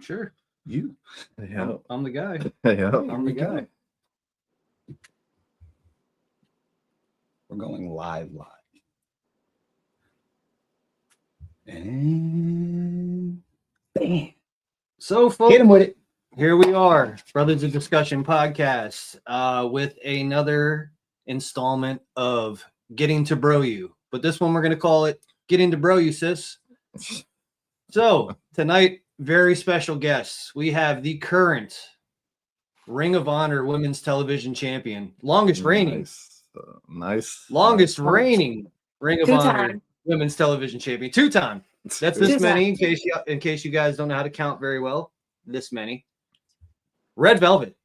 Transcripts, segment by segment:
Sure. You. Yeah. I'm the guy. Yeah. I'm the guy. We're going live. And bam. So, folks, Hit him with it. here we are, Brothers of Discussion podcast, with another installment of Getting to Bro You. But this one we're going to call it Getting to Bro You, sis. So, tonight, very special guests. We have the current Ring of Honor Women's Television Champion, longest reigning Ring of Honor Women's Television Champion, 2-time. That's this many. In case you guys don't know how to count very well, this many. Red Velvet,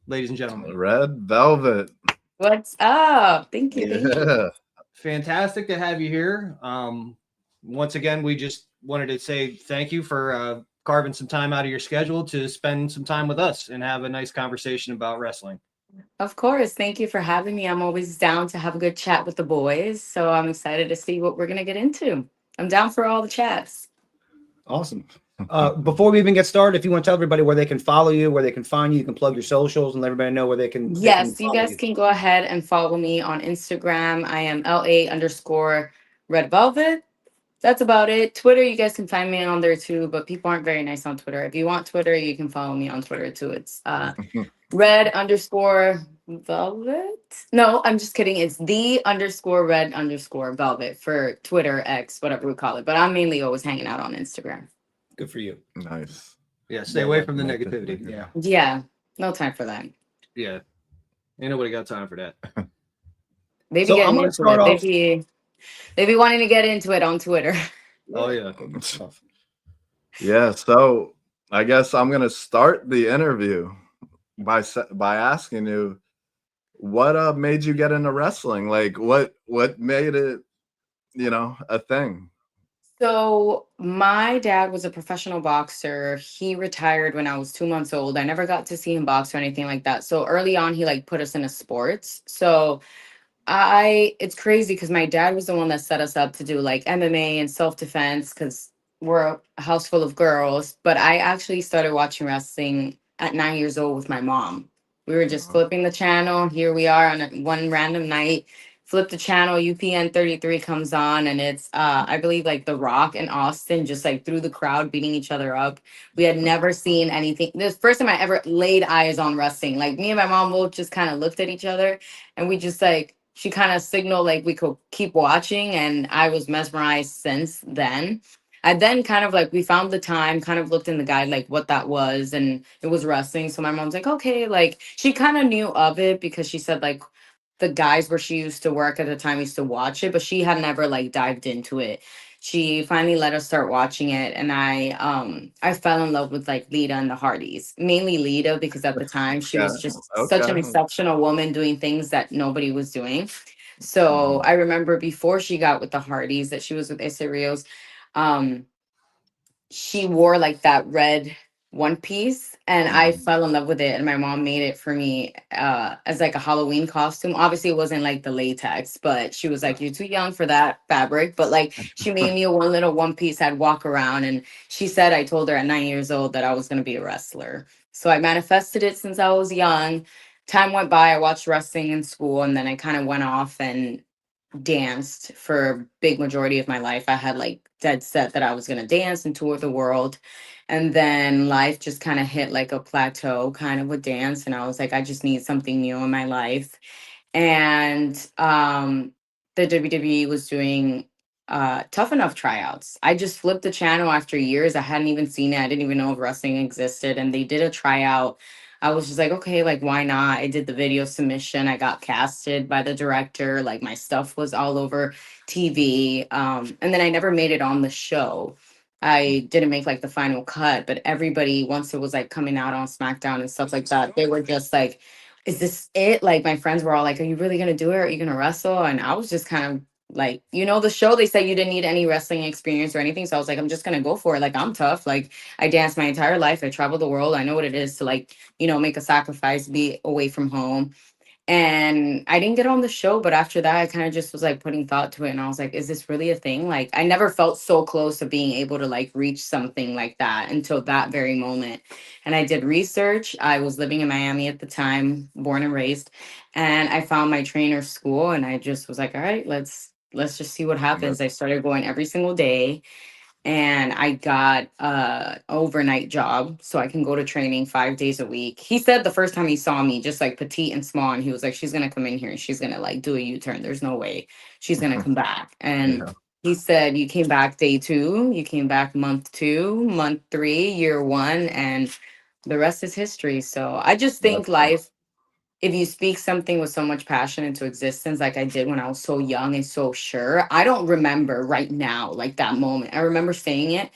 ladies and gentlemen. Red Velvet. What's up? Thank you. Fantastic to have you here. Once again, we just wanted to say thank you for carving some time out of your schedule to spend some time with us and have a nice conversation about wrestling. Of course. Thank you for having me. I'm always down to have a good chat with the boys. So I'm excited to see what we're going to get into. I'm down for all the chats. Awesome. Before we even get started, if you want to tell everybody where they can follow you, where they can find you, you can plug your socials and let everybody know where they can. Yes, you guys can go ahead and follow me on Instagram. I am LA_Red Velvet. That's about it. Twitter, you guys can find me on there too, but people aren't very nice on Twitter. If you want Twitter, you can follow me on Twitter too. It's Red_Velvet. No, I'm just kidding. It's the_Red_Velvet for Twitter, X, whatever we call it. But I'm mainly always hanging out on Instagram. Good for you. Nice. Yeah, stay away from the negativity. Yeah. Yeah, no time for that. Yeah. Ain't nobody got time for that. They be So I'm getting gonna into start it. off- They be wanting to get into it on Twitter. Oh, yeah. Yeah, so I guess I'm gonna start the interview by asking you, what made you get into wrestling? Like, what made it, a thing? So my dad was a professional boxer. He retired when I was 2 months old. I never got to see him box or anything like that. So early on, he put us into sports. So it's crazy because my dad was the one that set us up to do MMA and self-defense because we're a house full of girls. But I actually started watching wrestling at 9 years old with my mom. We were just flipping the channel. Here we are on one random night. Flip the channel, UPN 33 comes on, and it's I believe The Rock and Austin just through the crowd beating each other up. We had never seen anything. This first time I ever laid eyes on wrestling. Me and my mom both just kind of looked at each other, and we just she kind of signaled we could keep watching, and I was mesmerized since then. I then kind of we found the time, kind of looked in the guide what that was, and it was wrestling. So my mom's okay, she kind of knew of it because she said the guys where she used to work at the time used to watch it, but she had never dived into it. She finally let us start watching it, and I fell in love with Lita and the Hardys, mainly Lita because at the time she was just such an exceptional woman doing things that nobody was doing. So I remember before she got with the Hardys that she was with Issa Rios, she wore that red one piece, and I fell in love with it, and my mom made it for me as a Halloween costume. Obviously it wasn't the latex, but she was you're too young for that fabric, but she made me a one little one piece I'd walk around, and she said I told her at 9 years old that I was going to be a wrestler. So I manifested it since I was young. Time went by, I watched wrestling in school, and then I kind of went off and danced for a big majority of my life. I had dead set that I was going to dance and tour the world. And then life just kind of hit a plateau kind of with dance. And I was I just need something new in my life. And the WWE was doing Tough Enough tryouts. I just flipped the channel after years. I hadn't even seen it. I didn't even know if wrestling existed. And they did a tryout. I was just okay, why not? I did the video submission. I got casted by the director. My stuff was all over TV. And then I never made it on the show. I didn't make the final cut, but everybody, once it was coming out on SmackDown and stuff like that, they were just is this it? My friends were all are you really going to do it? Are you going to wrestle? And I was just kind of the show, they said you didn't need any wrestling experience or anything. So I was I'm just going to go for it. I'm tough. I danced my entire life. I traveled the world. I know what it is to make a sacrifice, be away from home. And I didn't get on the show, but after that, I kind of just was like putting thought to it. And I was like, is this really a thing? Like, I never felt so close to being able to like reach something like that until that very moment. And I did research. I was living in Miami at the time, born and raised. And I found my trainer's school and I just was like, all right, let's just see what happens. I started going every single day and I got a overnight job so I can go to training 5 days a week. He said the first time he saw me, just like petite and small, and he was like, she's gonna come in here and she's gonna like do a U-turn. There's no way she's gonna come back. And Yeah. he said, you came back day 2, you came back month 2, month 3, year 1, and the rest is history. So I just think That's life, if you speak something with so much passion into existence, like I did when I was so young and so sure, I don't remember right now, like that moment. I remember saying it,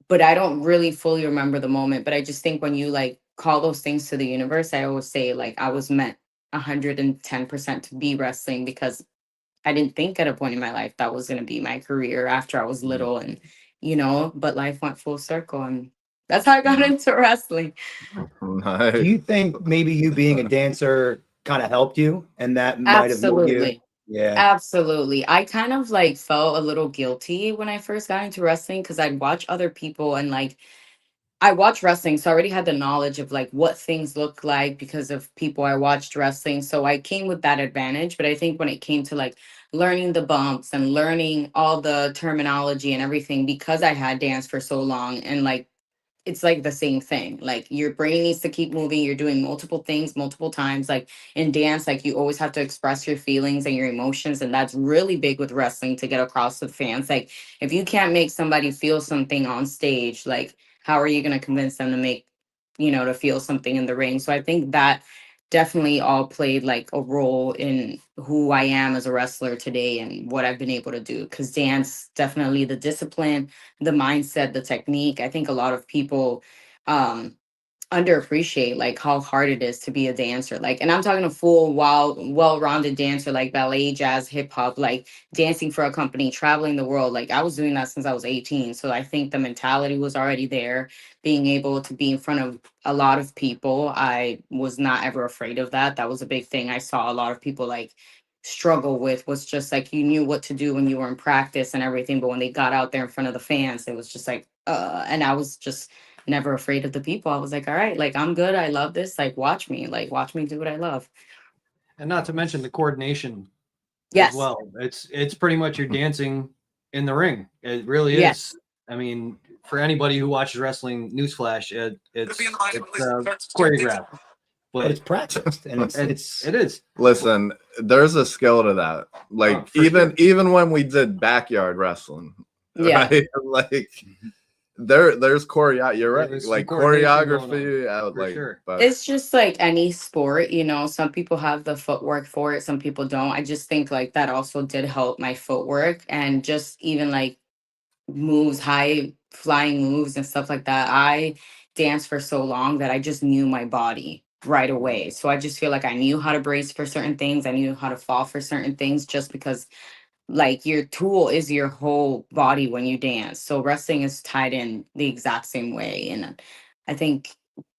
but I don't really fully remember the moment. But I just think when you like call those things to the universe, I always say like I was meant 110% to be wrestling because I didn't think at a point in my life that was going to be my career after I was little. And, but life went full circle and that's how I got into wrestling. nice. Do you think maybe you being a dancer kind of helped you, and that might have made you? Absolutely. Yeah. Absolutely. I kind of like felt a little guilty when I first got into wrestling because I'd watch other people and like I watched wrestling, so I already had the knowledge of like what things look like because of people I watched wrestling. So I came with that advantage. But I think when it came to like learning the bumps and learning all the terminology and everything, because I had dance for so long and like it's like the same thing. Like your brain needs to keep moving. You're doing multiple things multiple times. Like in dance, like you always have to express your feelings and your emotions. And that's really big with wrestling to get across to the fans. Like if you can't make somebody feel something on stage, like how are you going to convince them to make, to feel something in the ring? So I think that definitely all played like a role in who I am as a wrestler today and what I've been able to do. Because dance, definitely the discipline, the mindset, the technique. I think a lot of people um underappreciate like how hard it is to be a dancer. Like, and I'm talking a full wild, well-rounded dancer, like ballet, jazz, hip hop, like dancing for a company, traveling the world. Like I was doing that since I was 18. So I think the mentality was already there, being able to be in front of a lot of people. I was not ever afraid of that. That was a big thing I saw a lot of people like struggle with, was just like you knew what to do when you were in practice and everything, but when they got out there in front of the fans it was just like and I was just never afraid of the people. I was like, all right, like I'm good, I love this, like watch me do what I love. And not to mention the coordination as Yes. well. It's pretty much you're dancing in the ring. It really Yes. is. I mean, for anybody who watches wrestling, newsflash, it's choreographed. But it's practiced, and It is. Listen, there's a skill to that. Like For sure. even when we did backyard wrestling, Yeah. right? Like there's choreo. You're right. There's some Like coordination going choreography. on, for Like, sure. but It's just like any sport, some people have the footwork for it, some people don't. I just think like that also did help my footwork and just even like moves, high flying moves and stuff like that. I danced for so long that I just knew my body right away. So I just feel like I knew how to brace for certain things. I knew how to fall for certain things just because like your tool is your whole body when you dance. So wrestling is tied in the exact same way. And I think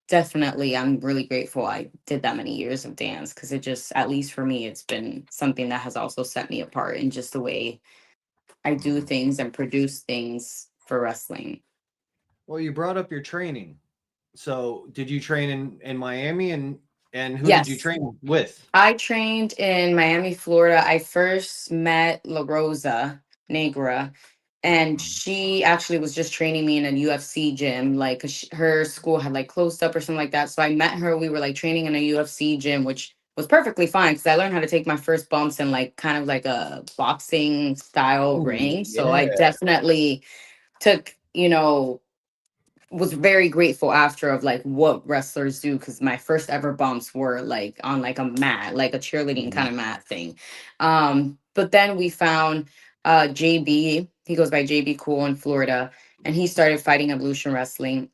definitely I'm really grateful I did that many years of dance because it just, at least for me, it's been something that has also set me apart in just the way I do things and produce things for wrestling. Well, you brought up your training. So did you train in Miami and who did you Yes. train with? I trained in Miami, Florida. I first met La Rosa Negra, and she actually was just training me in a UFC gym. Like 'cause her school had like closed up or something like that. So I met her. We were like training in a UFC gym, which was perfectly fine because I learned how to take my first bumps in like kind of like a boxing style Ooh, ring. So I yeah. definitely took, was very grateful after of like what wrestlers do because my first ever bumps were like on like a mat, like a cheerleading kind of mat thing. But then we found JB, he goes by JB Cool in Florida, and he started fighting evolution wrestling,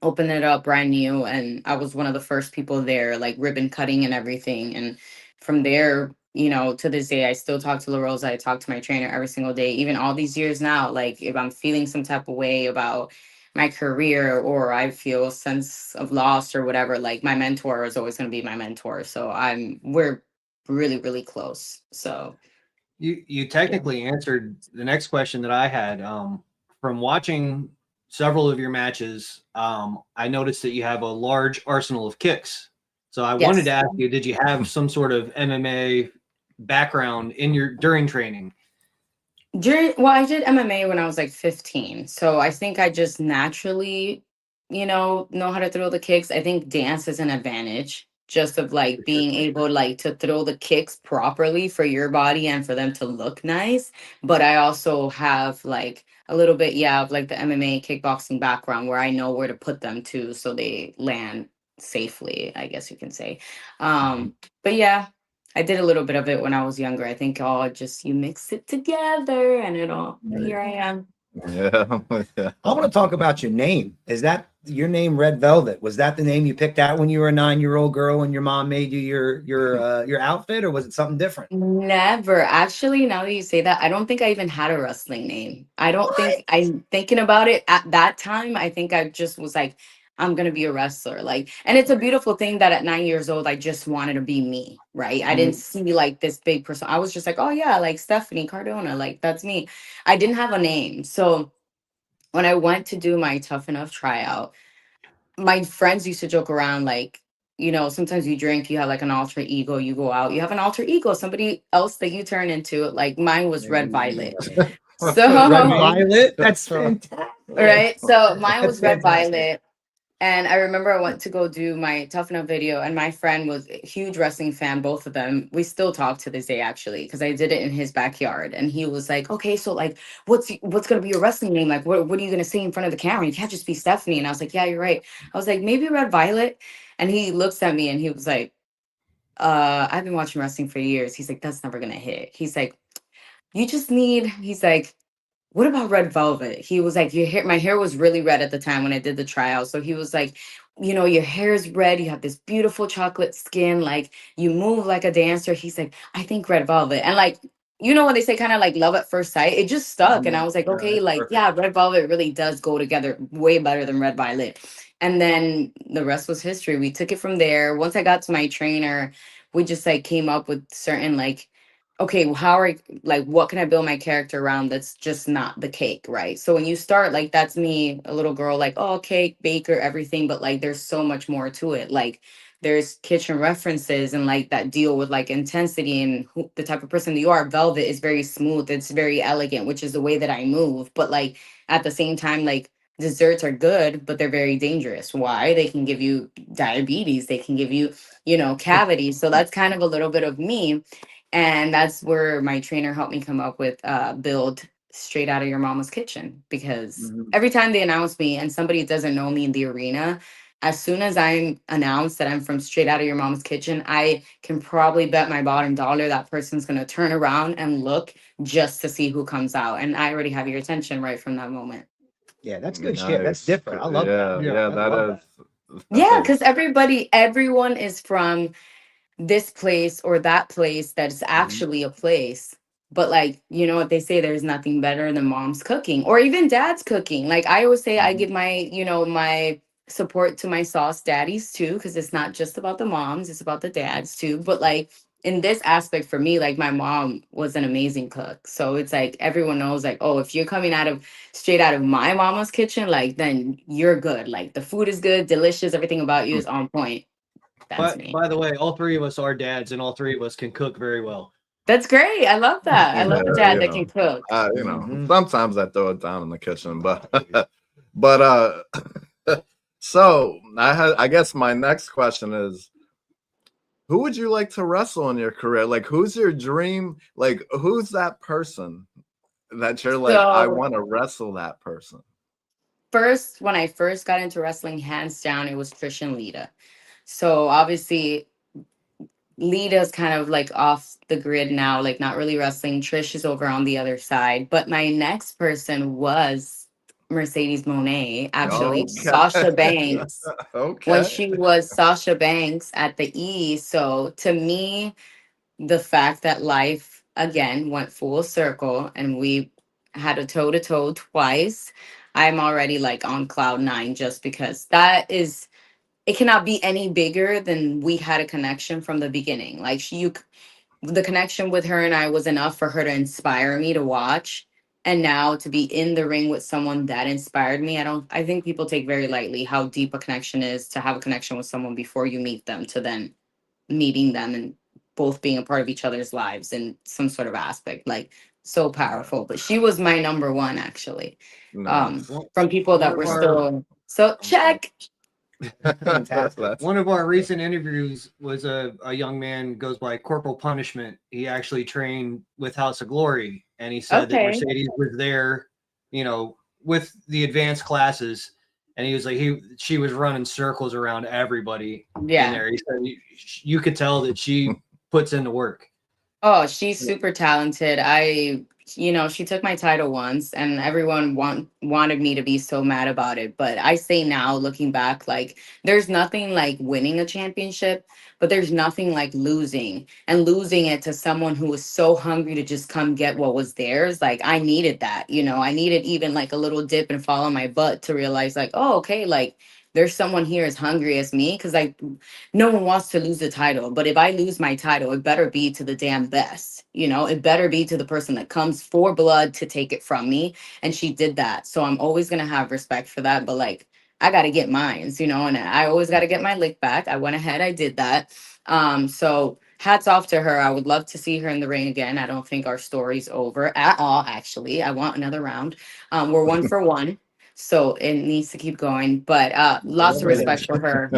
opened it up brand new, and I was one of the first people there, like ribbon cutting and everything. And from there, to this day, I still talk to La Rosa. I talk to my trainer every single day, even all these years now. Like if I'm feeling some type of way about my career, or I feel a sense of loss or whatever, like my mentor is always going to be my mentor. So we're really, really close. So You technically answered the next question that I had. From watching several of your matches, I noticed that you have a large arsenal of kicks. So I wanted yes. to ask you, did you have some sort of MMA background during training? I did MMA when I was like 15. So I think I just naturally, know how to throw the kicks. I think dance is an advantage just of like being able like to throw the kicks properly for your body and for them to look nice. But I also have like a little bit, of like the MMA kickboxing background where I know where to put them to so they land safely, I guess you can say. But yeah, I did a little bit of it when I was younger. I think you mix it together and here I am. Yeah. Yeah. I want to talk about your name. Is that your name, Red Velvet? Was that the name you picked out when you were a 9-year-old girl and your mom made you your outfit, or was it something different? Never. Actually, now that you say that, I don't think I even had a wrestling name. I don't think I'm thinking about it at that time. I think I just was like, I'm gonna be a wrestler. Like, and it's a beautiful thing that at 9 years old, I just wanted to be me, right? I didn't see like this big person. I was just like, oh yeah, like Stephanie Cardona, like that's me. I didn't have a name. So when I went to do my Tough Enough tryout, my friends used to joke around like, sometimes you drink, you have like an alter ego, you go out, you have an alter ego, somebody else that you turn into. Like mine was Red Violet. So Red Violet? That's fantastic. right. So mine That's was Red fantastic. Violet. And I remember I went to go do my Tough Enough video, and my friend was a huge wrestling fan, both of them. We still talk to this day, actually, because I did it in his backyard. And he was like, okay, so like, what's gonna be your wrestling name? Like, what are you gonna say in front of the camera? You can't just be Stephanie. And I was like, yeah, you're right. I was like, maybe Red Violet. And he looks at me and he was like, I've been watching wrestling for years. He's like, that's never gonna hit. He's like, what about Red Velvet? He was like, your hair, my hair was really red at the time when I did the tryout. So he was like, your hair is red. You have this beautiful chocolate skin. Like you move like a dancer. He's like, I think Red Velvet. And like, when they say kind of like love at first sight, it just stuck. And I was like, okay, like, yeah, Red Velvet really does go together way better than Red Violet. And then the rest was history. We took it from there. Once I got to my trainer, we just like came up with certain like, okay, what can I build my character around that's just not the cake, right? So when you start, like, that's me, a little girl, like, oh, cake, baker, everything, but like, there's so much more to it. Like, there's kitchen references and like that deal with like intensity and the type of person that you are. Velvet is very smooth, it's very elegant, which is the way that I move. But like, at the same time, like, desserts are good, but they're very dangerous. Why? They can give you diabetes, they can give you, cavities. So that's kind of a little bit of me. And that's where my trainer helped me come up with build straight out of your mama's kitchen, because every time they announce me and somebody doesn't know me in the arena, as soon as I'm announced that I'm from straight out of your mom's kitchen, I can probably bet my bottom dollar that person's going to turn around and look just to see who comes out. And I already have your attention right from that moment. Yeah, that's good shit. That's different. I love that. Yeah, that is. Yeah, because everyone is from this place or that place that's actually a place. But like, what they say, there's nothing better than mom's cooking or even dad's cooking. Like I always say, I give my, my support to my sauce daddies too, because it's not just about the moms, it's about the dads too. But like in this aspect for me, like my mom was an amazing cook. So it's like everyone knows, like, oh, if you're coming straight out of my mama's kitchen, like then you're good. Like the food is good, delicious, everything about you is on point. That's me. By the way, all three of us are dads, and all three of us can cook very well. That's great. I love that. I love a dad that can cook. Sometimes I throw it down in the kitchen, but so I guess my next question is, who would you like to wrestle in your career? Like, who's your dream? Like, who's that person that you're like, I want to wrestle that person? First, when I first got into wrestling, hands down, it was Trish and Lita. So obviously, Lita's kind of like off the grid now, like not really wrestling. Trish is over on the other side. But my next person was Mercedes Moné, actually, Sasha Banks. When she was Sasha Banks at the E. So to me, the fact that life again went full circle and we had a toe-to-toe twice, I'm already like on cloud nine just because it cannot be any bigger than we had a connection from the beginning. Like the connection with her and I was enough for her to inspire me to watch. And now to be in the ring with someone that inspired me, I think people take very lightly how deep a connection is to have a connection with someone before you meet them to then meeting them and both being a part of each other's lives in some sort of aspect. Like so powerful. But she was my number one actually. Nice. From people that One were of our- still so check. Fantastic. One of our recent interviews was a young man goes by Corporal Punishment. He actually trained with House of Glory, and he said that Okay. Mercedes was there, you know, with the advanced classes, and he was like she was running circles around everybody in Yeah. there. He said you could tell that she puts in the work. Oh, she's super talented. She took my title once and everyone wanted me to be so mad about it. But I say now, looking back, like there's nothing like winning a championship, but there's nothing like losing and losing it to someone who was so hungry to just come get what was theirs. Like I needed that, I needed even like a little dip and fall on my butt to realize like, oh, okay, like there's someone here as hungry as me. Cause like no one wants to lose the title, but if I lose my title, it better be to the damn best. It better be to the person that comes for blood to take it from me. And she did that. So I'm always going to have respect for that. But like, I got to get mines, and I always got to get my lick back. I went ahead, I did that. So hats off to her. I would love to see her in the ring again. I don't think our story's over at all, actually. I want another round. We're 1 for 1. So it needs to keep going, but lots of respect for her.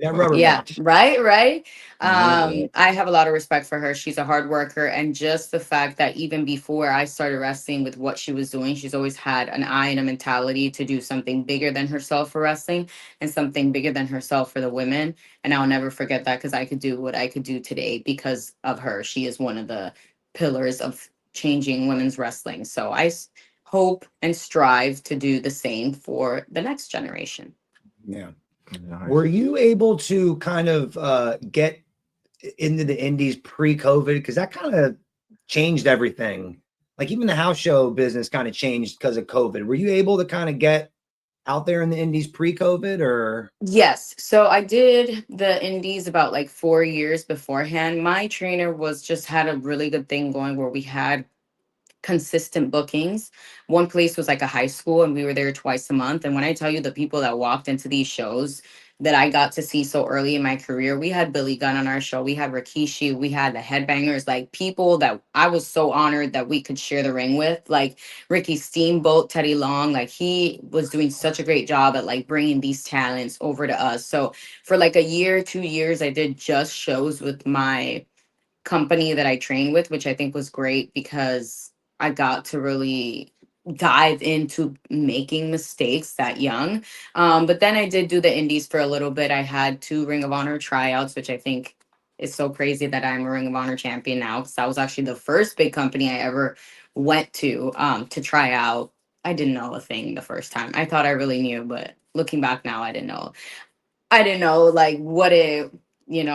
Yeah, Match. right. Yeah. I have a lot of respect for her. She's a hard worker, and just the fact that even before I started wrestling with what she was doing, she's always had an eye and a mentality to do something bigger than herself for wrestling and something bigger than herself for the women. And I'll never forget that because I could do what I could do today because of her. She is one of the pillars of changing women's wrestling. So hope and strive to do the same for the next generation. Yeah. Nice. Were you able to kind of get into the indies pre-COVID? Because that kind of changed everything. Like even the house show business kind of changed because of COVID. Were you able to kind of get out there in the indies pre-COVID or? Yes. So I did the indies about like 4 years beforehand. My trainer had a really good thing going where we had consistent bookings. One place was like a high school and we were there twice a month. And when I tell you the people that walked into these shows that I got to see so early in my career, we had Billy Gunn on our show. We had Rikishi. We had the Headbangers, like people that I was so honored that we could share the ring with, like Ricky Steamboat, Teddy Long. Like he was doing such a great job at like bringing these talents over to us. So for like a year, 2 years, I did just shows with my company that I trained with, which I think was great because I got to really dive into making mistakes that young. But then I did do the indies for a little bit. I had 2 Ring of Honor tryouts, which I think is so crazy that I'm a Ring of Honor champion now because that was actually the first big company I ever went to try out. I didn't know a thing the first time. I thought I really knew, but looking back now, I didn't know. I didn't know like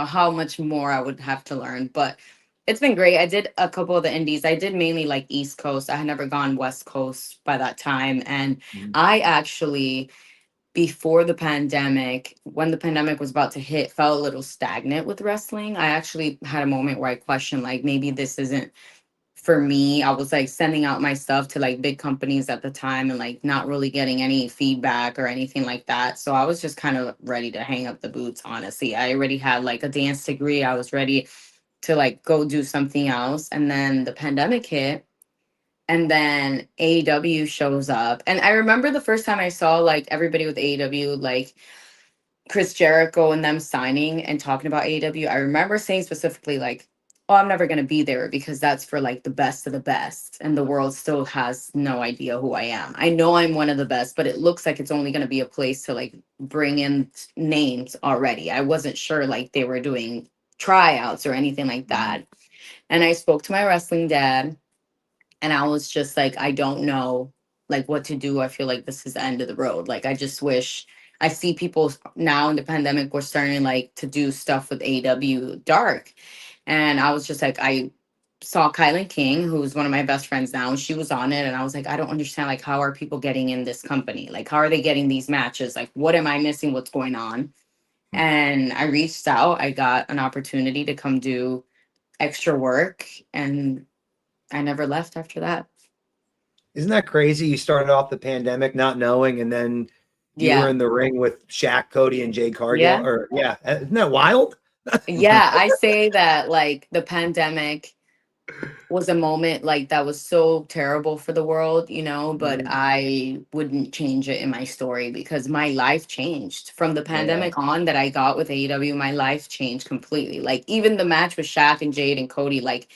how much more I would have to learn, but it's been great. I did a couple of the indies. I did mainly like East Coast. I had never gone West Coast by that time. And I actually, before the pandemic, when the pandemic was about to hit, felt a little stagnant with wrestling. I actually had a moment where I questioned, like, maybe this isn't for me. I was like sending out my stuff to like big companies at the time and like not really getting any feedback or anything like that. So I was just kind of ready to hang up the boots, honestly. I already had like a dance degree. I was ready to like go do something else. And then the pandemic hit. And then AEW shows up. And I remember the first time I saw like everybody with AEW, like Chris Jericho and them signing and talking about AEW. I remember saying specifically like, oh, I'm never going to be there because that's for like the best of the best. And the world still has no idea who I am. I know I'm one of the best, but it looks like it's only going to be a place to like bring in names already. I wasn't sure like they were doing tryouts or anything like that. And I spoke to my wrestling dad and I was just like, I don't know like what to do. I feel like this is the end of the road. Like I just wish I see people now in the pandemic we're starting like to do stuff with AEW Dark. And I was just like, I saw Kylan King, who's one of my best friends now, and she was on it, and I was like, I don't understand, like, how are people getting in this company? Like, how are they getting these matches? Like, what am I missing? What's going on? And I reached out. I got an opportunity to come do extra work, and I never left after that. Isn't that crazy? You started off the pandemic not knowing, and then you were in the ring with Shaq, Cody, and Jade Cargill. Isn't that wild? Yeah, I say that, like, the pandemic was a moment like that was so terrible for the world, you know, but I wouldn't change it in my story because my life changed from the pandemic on that I got with AEW. My life changed completely. Like, even the match with Shaq and Jade and Cody, like,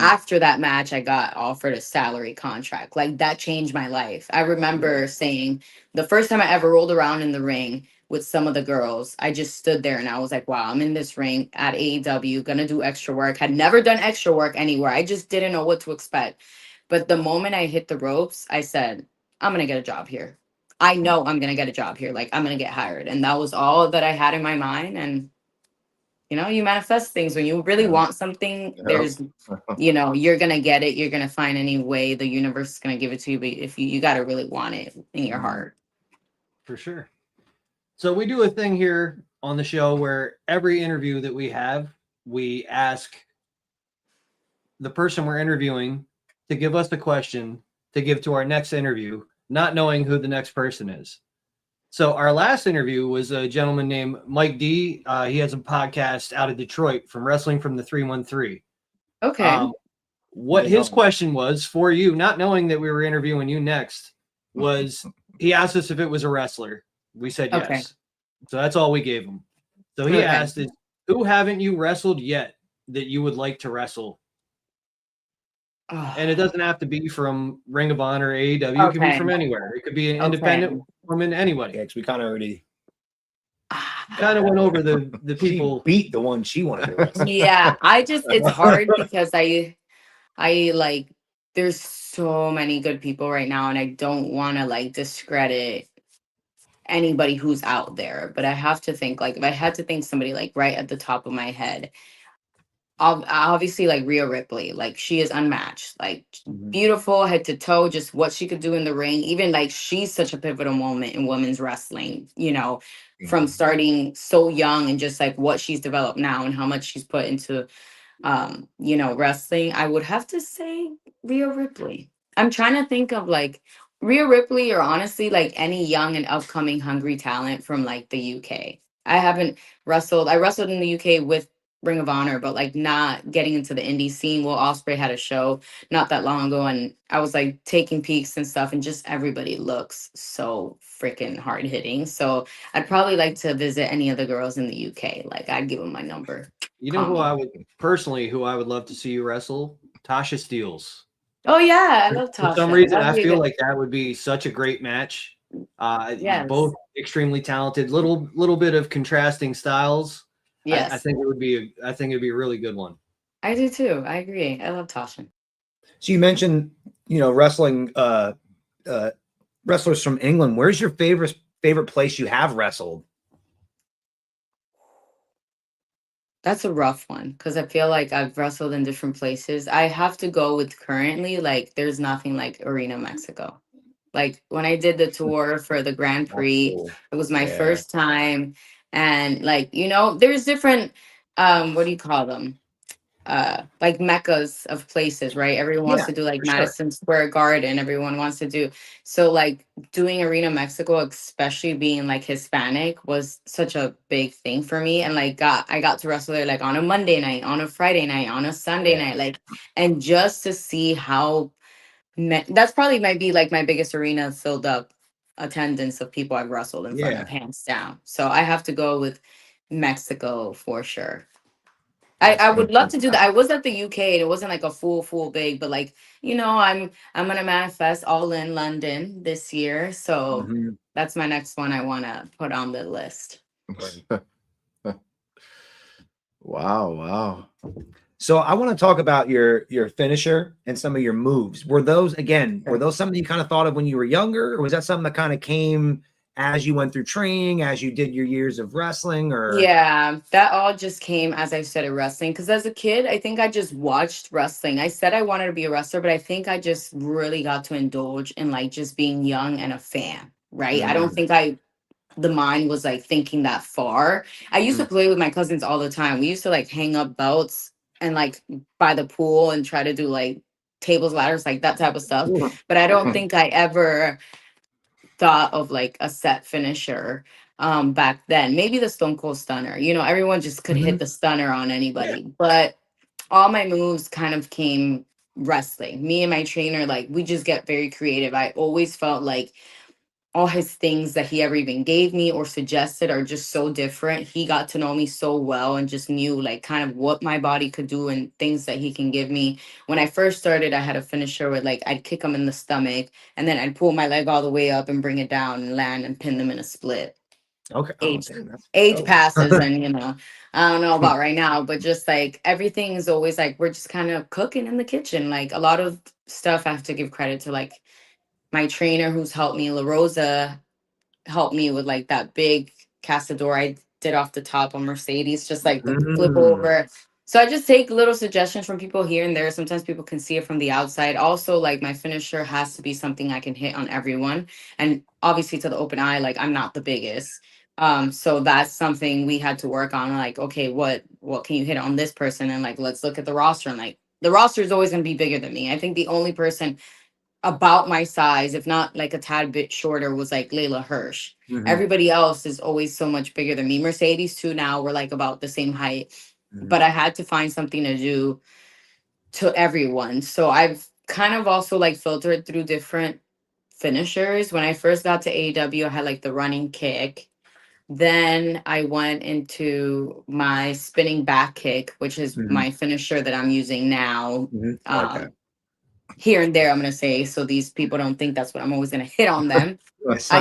after that match, I got offered a salary contract. Like, that changed my life. I remember saying the first time I ever rolled around in the ring with some of the girls, I just stood there and I was like, wow, I'm in this ring at AEW, gonna do extra work. Had never done extra work anywhere. I just didn't know what to expect. But the moment I hit the ropes, I said, I'm gonna get a job here. I know I'm gonna get a job here. Like, I'm gonna get hired. And that was all that I had in my mind. And you know, you manifest things when you really want something. There's, you know, you're gonna get it. You're gonna find any way. The universe is gonna give it to you. But if you gotta really want it in your heart. For sure. So we do a thing here on the show where every interview that we have, we ask the person we're interviewing to give us the question to give to our next interview, not knowing who the next person is. So our last interview was a gentleman named Mike D. He has a podcast out of Detroit from Wrestling from the 313. Okay. What his question was for you, not knowing that we were interviewing you next, was he asked us if it was a wrestler. We said yes. Okay. So that's all we gave him. So he asked is, who haven't you wrestled yet that you would like to wrestle? And it doesn't have to be from Ring of Honor, AEW. It could be from anywhere. It could be an independent woman, anybody. Yeah, because we kind of already went over the people. She beat the one she wanted to wrestle. Yeah, it's hard because I like, there's so many good people right now, and I don't want to like discredit anybody who's out there, but I have to think, like, if I had to think somebody like right at the top of my head, obviously like Rhea Ripley, like she is unmatched, like beautiful head to toe, just what she could do in the ring. Even like she's such a pivotal moment in women's wrestling, you know, from starting so young and just like what she's developed now and how much she's put into you know, wrestling. I would have to say Rhea Ripley. I'm trying to think of like Rhea Ripley, or honestly like any young and upcoming hungry talent from like the UK. I haven't wrestled. I wrestled in the UK with Ring of Honor, but like not getting into the indie scene. Will Ospreay had a show not that long ago, and I was like taking peeks and stuff, and just everybody looks so freaking hard hitting. So I'd probably like to visit any of the girls in the UK. Like, I'd give them my number. You know who I would love to see you wrestle? Tasha Steelz. Oh yeah, I love Tasha. For some reason, I feel like that would be such a great match. Yes. Both extremely talented, little bit of contrasting styles. Yes. I think it'd be a really good one. I do too. I agree. I love Tasha. So you mentioned, you know, wrestling wrestlers from England. Where's your favorite place you have wrestled? That's a rough one because I feel like I've wrestled in different places. I have to go with currently, like, there's nothing like Arena Mexico. Like, when I did the tour for the Grand Prix, it was my first time. And, like, you know, there's different, what do you call them? Like meccas of places, right? Everyone wants to do like Madison Square Garden. Everyone wants to do. So like doing Arena Mexico, especially being like Hispanic, was such a big thing for me. And like I got to wrestle there like on a Monday night, on a Friday night, on a Sunday night, like, and just to see how that's probably might be like my biggest arena filled up attendance of people I've wrestled in front of, hands down. So I have to go with Mexico for sure. I would love to do that. I was at the UK and it wasn't like a full big, but like, you know, I'm gonna manifest All In London this year. So that's my next one I wanna put on the list. Wow. So I want to talk about your finisher and some of your moves. Were those something you kind of thought of when you were younger, or was that something that kind of came as you went through training, as you did your years of wrestling, or? Yeah, that all just came as I started wrestling. Because as a kid, I think I just watched wrestling. I said I wanted to be a wrestler, but I think I just really got to indulge in like just being young and a fan, right? I don't think the mind was like thinking that far. I used to play with my cousins all the time. We used to like hang up belts and like by the pool and try to do like tables, ladders, like that type of stuff. But I don't think I ever thought of like a set finisher back then. Maybe the Stone Cold Stunner. You know, everyone just could hit the stunner on anybody. But all my moves kind of came wrestling. Me and my trainer, like we just get very creative. I always felt like all his things that he ever even gave me or suggested are just so different. He got to know me so well and just knew like kind of what my body could do and things that he can give me. When I first started, I had a finisher where like I'd kick him in the stomach and then I'd pull my leg all the way up and bring it down and land and pin them in a split. Okay. Age passes and you know, I don't know about right now, but just like everything is always like we're just kind of cooking in the kitchen. Like a lot of stuff I have to give credit to like my trainer who's helped me, La Rosa, helped me with like that big Casador I did off the top on Mercedes, just like the flip over. So I just take little suggestions from people here and there. Sometimes people can see it from the outside. Also, like my finisher has to be something I can hit on everyone. And obviously to the open eye, like I'm not the biggest. So that's something we had to work on. Like, okay, what can you hit on this person? And like, let's look at the roster. And like the roster is always gonna be bigger than me. I think the only person about my size, if not like a tad bit shorter, was like Layla Hirsch. Everybody else is always so much bigger than me. Mercedes too, now we're like about the same height. But I had to find something to do to everyone. So I've kind of also like filtered through different finishers. When I first got to AEW, I had like the running kick. Then I went into my spinning back kick, which is my finisher that I'm using now. Here and there, I'm gonna say, so these people don't think that's what I'm always gonna hit on them.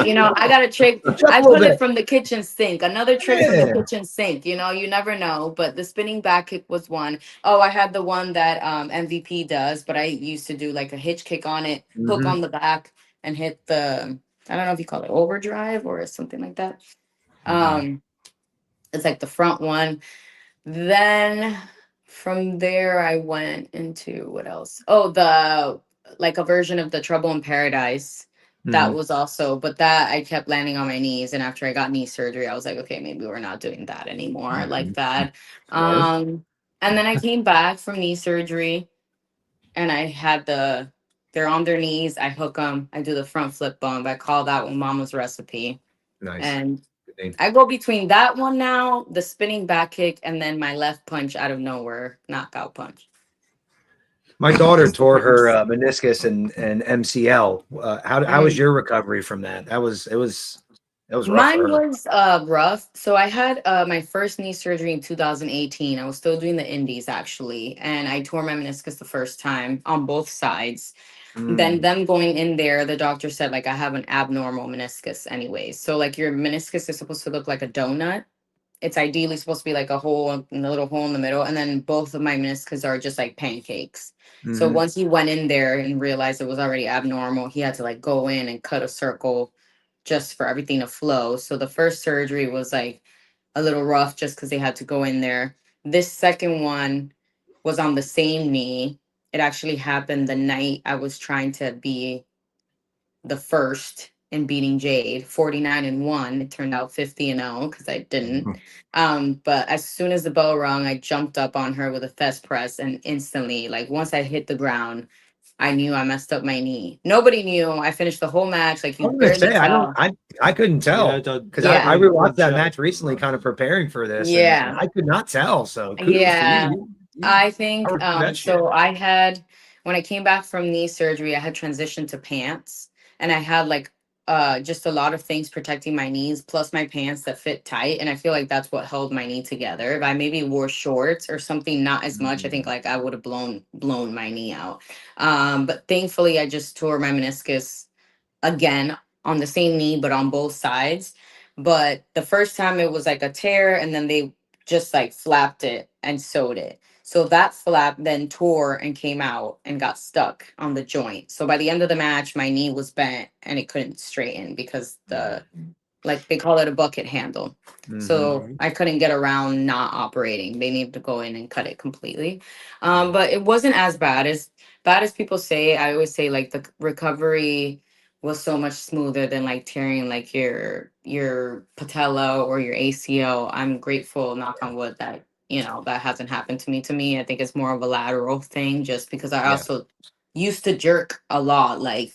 You know, I got a trick. I put it from the kitchen sink. Another trick from the kitchen sink. You know, you never know. But the spinning back kick was one. Oh, I had the one that MVP does, but I used to do like a hitch kick on it, hook on the back, and hit the. I don't know if you call it overdrive or something like that. It's like the front one. Then from there, I went into what else? Oh, the like a version of the Trouble in Paradise. That was also, but that I kept landing on my knees. And after I got knee surgery, I was like, okay, maybe we're not doing that anymore, like that. And then I came back from knee surgery and I had they're on their knees. I hook them. I do the front flip bump. I call that one Mama's Recipe. Nice. And I go between that one now, the spinning back kick, and then my left punch out of nowhere, knockout punch. My daughter tore her meniscus and MCL. How was your recovery from that? It was rough. Mine was rough. So I had my first knee surgery in 2018. I was still doing the indies actually, and I tore my meniscus the first time on both sides. Then them going in there, the doctor said like I have an abnormal meniscus anyways. So like your meniscus is supposed to look like a donut. It's ideally supposed to be like a hole in the little hole in the middle. And then both of my meniscus are just like pancakes. So once he went in there and realized it was already abnormal, he had to like go in and cut a circle just for everything to flow. So the first surgery was like a little rough just because they had to go in there. This second one was on the same knee. It actually happened the night I was trying to be the first in beating Jade, 49-1. It turned out 50-0 because I didn't. But as soon as the bell rung, I jumped up on her with a fest press, and instantly, like once I hit the ground, I knew I messed up my knee. Nobody knew. I finished the whole match. Like you barely tell. I couldn't tell because I rewatched that match recently, kind of preparing for this. Yeah, and I could not tell. So yeah, I think so. I had when I came back from knee surgery, I had transitioned to pants, and I had like just a lot of things protecting my knees, plus my pants that fit tight. And I feel like that's what held my knee together. If I maybe wore shorts or something, not as much, I think like I would have blown my knee out. But thankfully I just tore my meniscus again on the same knee, but on both sides. But the first time it was like a tear, and then they just like flapped it and sewed it. So that flap then tore and came out and got stuck on the joint. So by the end of the match, my knee was bent and it couldn't straighten because the like they call it a bucket handle. So Mhm. I couldn't get around not operating. They needed to go in and cut it completely. But it wasn't as bad as people say. I always say like the recovery was so much smoother than like tearing like your patella or your ACL. I'm grateful, knock on wood, that that hasn't happened to me. To me, I think it's more of a lateral thing, just because I Yeah. also used to jerk a lot. Like,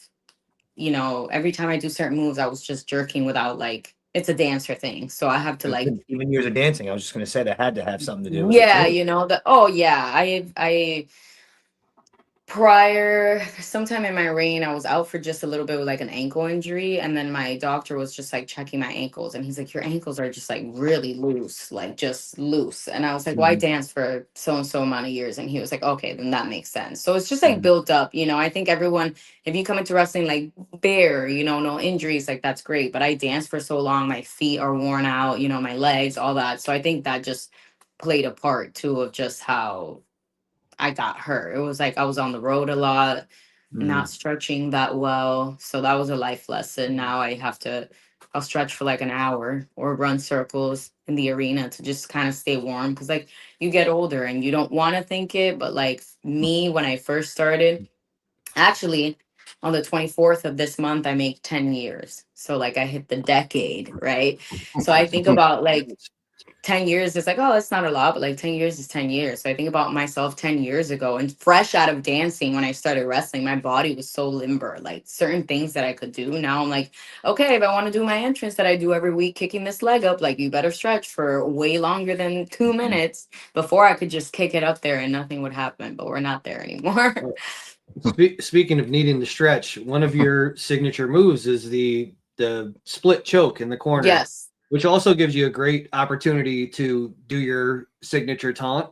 every time I do certain moves, I was just jerking without like, it's a dancer thing. So I have to like, Even years of dancing, I was just gonna say that had to have something to do with it yeah, too. oh yeah, I prior sometime in my reign, I was out for just a little bit with like an ankle injury, and then my doctor was just like checking my ankles, and he's like, your ankles are just like really loose, like just loose. And I was like, well, I Mhm. danced for so and so amount of years, and he was like, okay, then that makes sense. So it's just like Mhm. built up. I think everyone, if you come into wrestling like bare, no injuries, like that's great, but I danced for so long, my feet are worn out, my legs, all that. So I think that just played a part too of just how I got hurt. It was like I was on the road a lot, not stretching that well. So that was a life lesson. Now I'll stretch for like an hour or run circles in the arena to just kind of stay warm. Because like you get older and you don't want to think it. But like me, when I first started, actually on the 24th of this month, I make 10 years. So like I hit the decade, right? So I think about like 10 years is like, oh, it's not a lot, but like 10 years is 10 years. So I think about myself 10 years ago and fresh out of dancing when I started wrestling, my body was so limber, like certain things that I could do. Now I'm like, okay, if I want to do my entrance that I do every week, kicking this leg up, like you better stretch for way longer than 2 minutes. Before I could just kick it up there and nothing would happen, but we're not there anymore. Speaking of needing to stretch, one of your signature moves is the split choke in the corner, Yes. which also gives you a great opportunity to do your signature taunt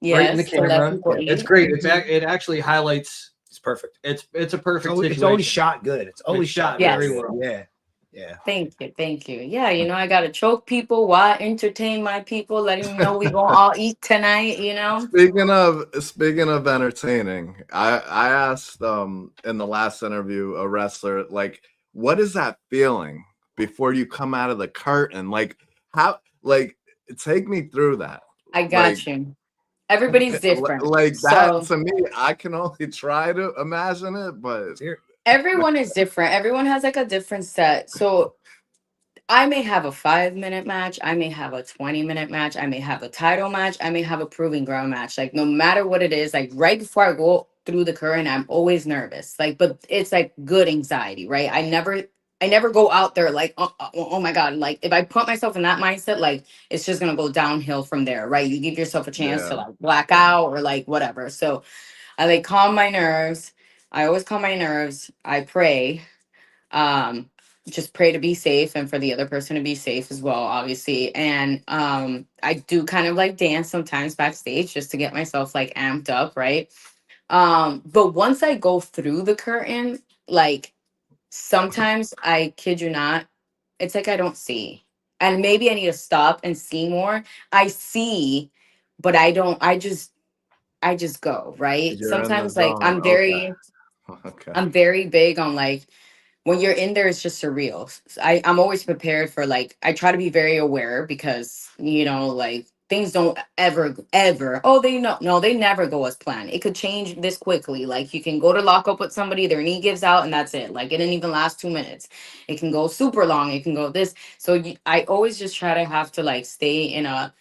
right in the Yes. To let camera. people It's eat. great. It actually highlights. It's perfect. It's a perfect It's situation. always shot good. It's always shot very Yes. well. Yeah. Yeah. Thank you. Thank you. Yeah, I gotta choke people while entertain my people, letting them know we gonna all eat tonight. Speaking of entertaining, I asked in the last interview a wrestler, like, what is that feeling before you come out of the curtain? Like, how, like, take me through that. I got you. Everybody's different. Like that, So to me, I can only try to imagine it, but everyone is different. Everyone has like a different set. So I may have a 5-minute match. I may have a 20-minute match. I may have a title match. I may have a proving ground match. Like no matter what it is, like right before I go through the current, I'm always nervous. Like, but it's like good anxiety, right? I never go out there like, oh my God. Like if I put myself in that mindset, like it's just gonna go downhill from there, right? You give yourself a chance to yeah. like black out or like whatever. So I like calm my nerves. I always calm my nerves. I pray. um just pray to be safe and for the other person to be safe as well, obviously. And I do kind of like dance sometimes backstage just to get myself like amped up, right? But once I go through the curtain, like sometimes, I kid you not, it's like I don't see, and maybe I need to stop and see more. I see, but I just go, right? You're in the Sometimes like zone. i'm very Okay. Okay. i'm very big on like when you're in there, it's just surreal. I'm always prepared for like, I try to be very aware because, like things don't ever, oh, no, they never go as planned. It could change this quickly. Like you can go to lock up with somebody, their knee gives out and that's it. Like it didn't even last 2 minutes. It can go super long. It can go this. So I always just try to have to like stay in a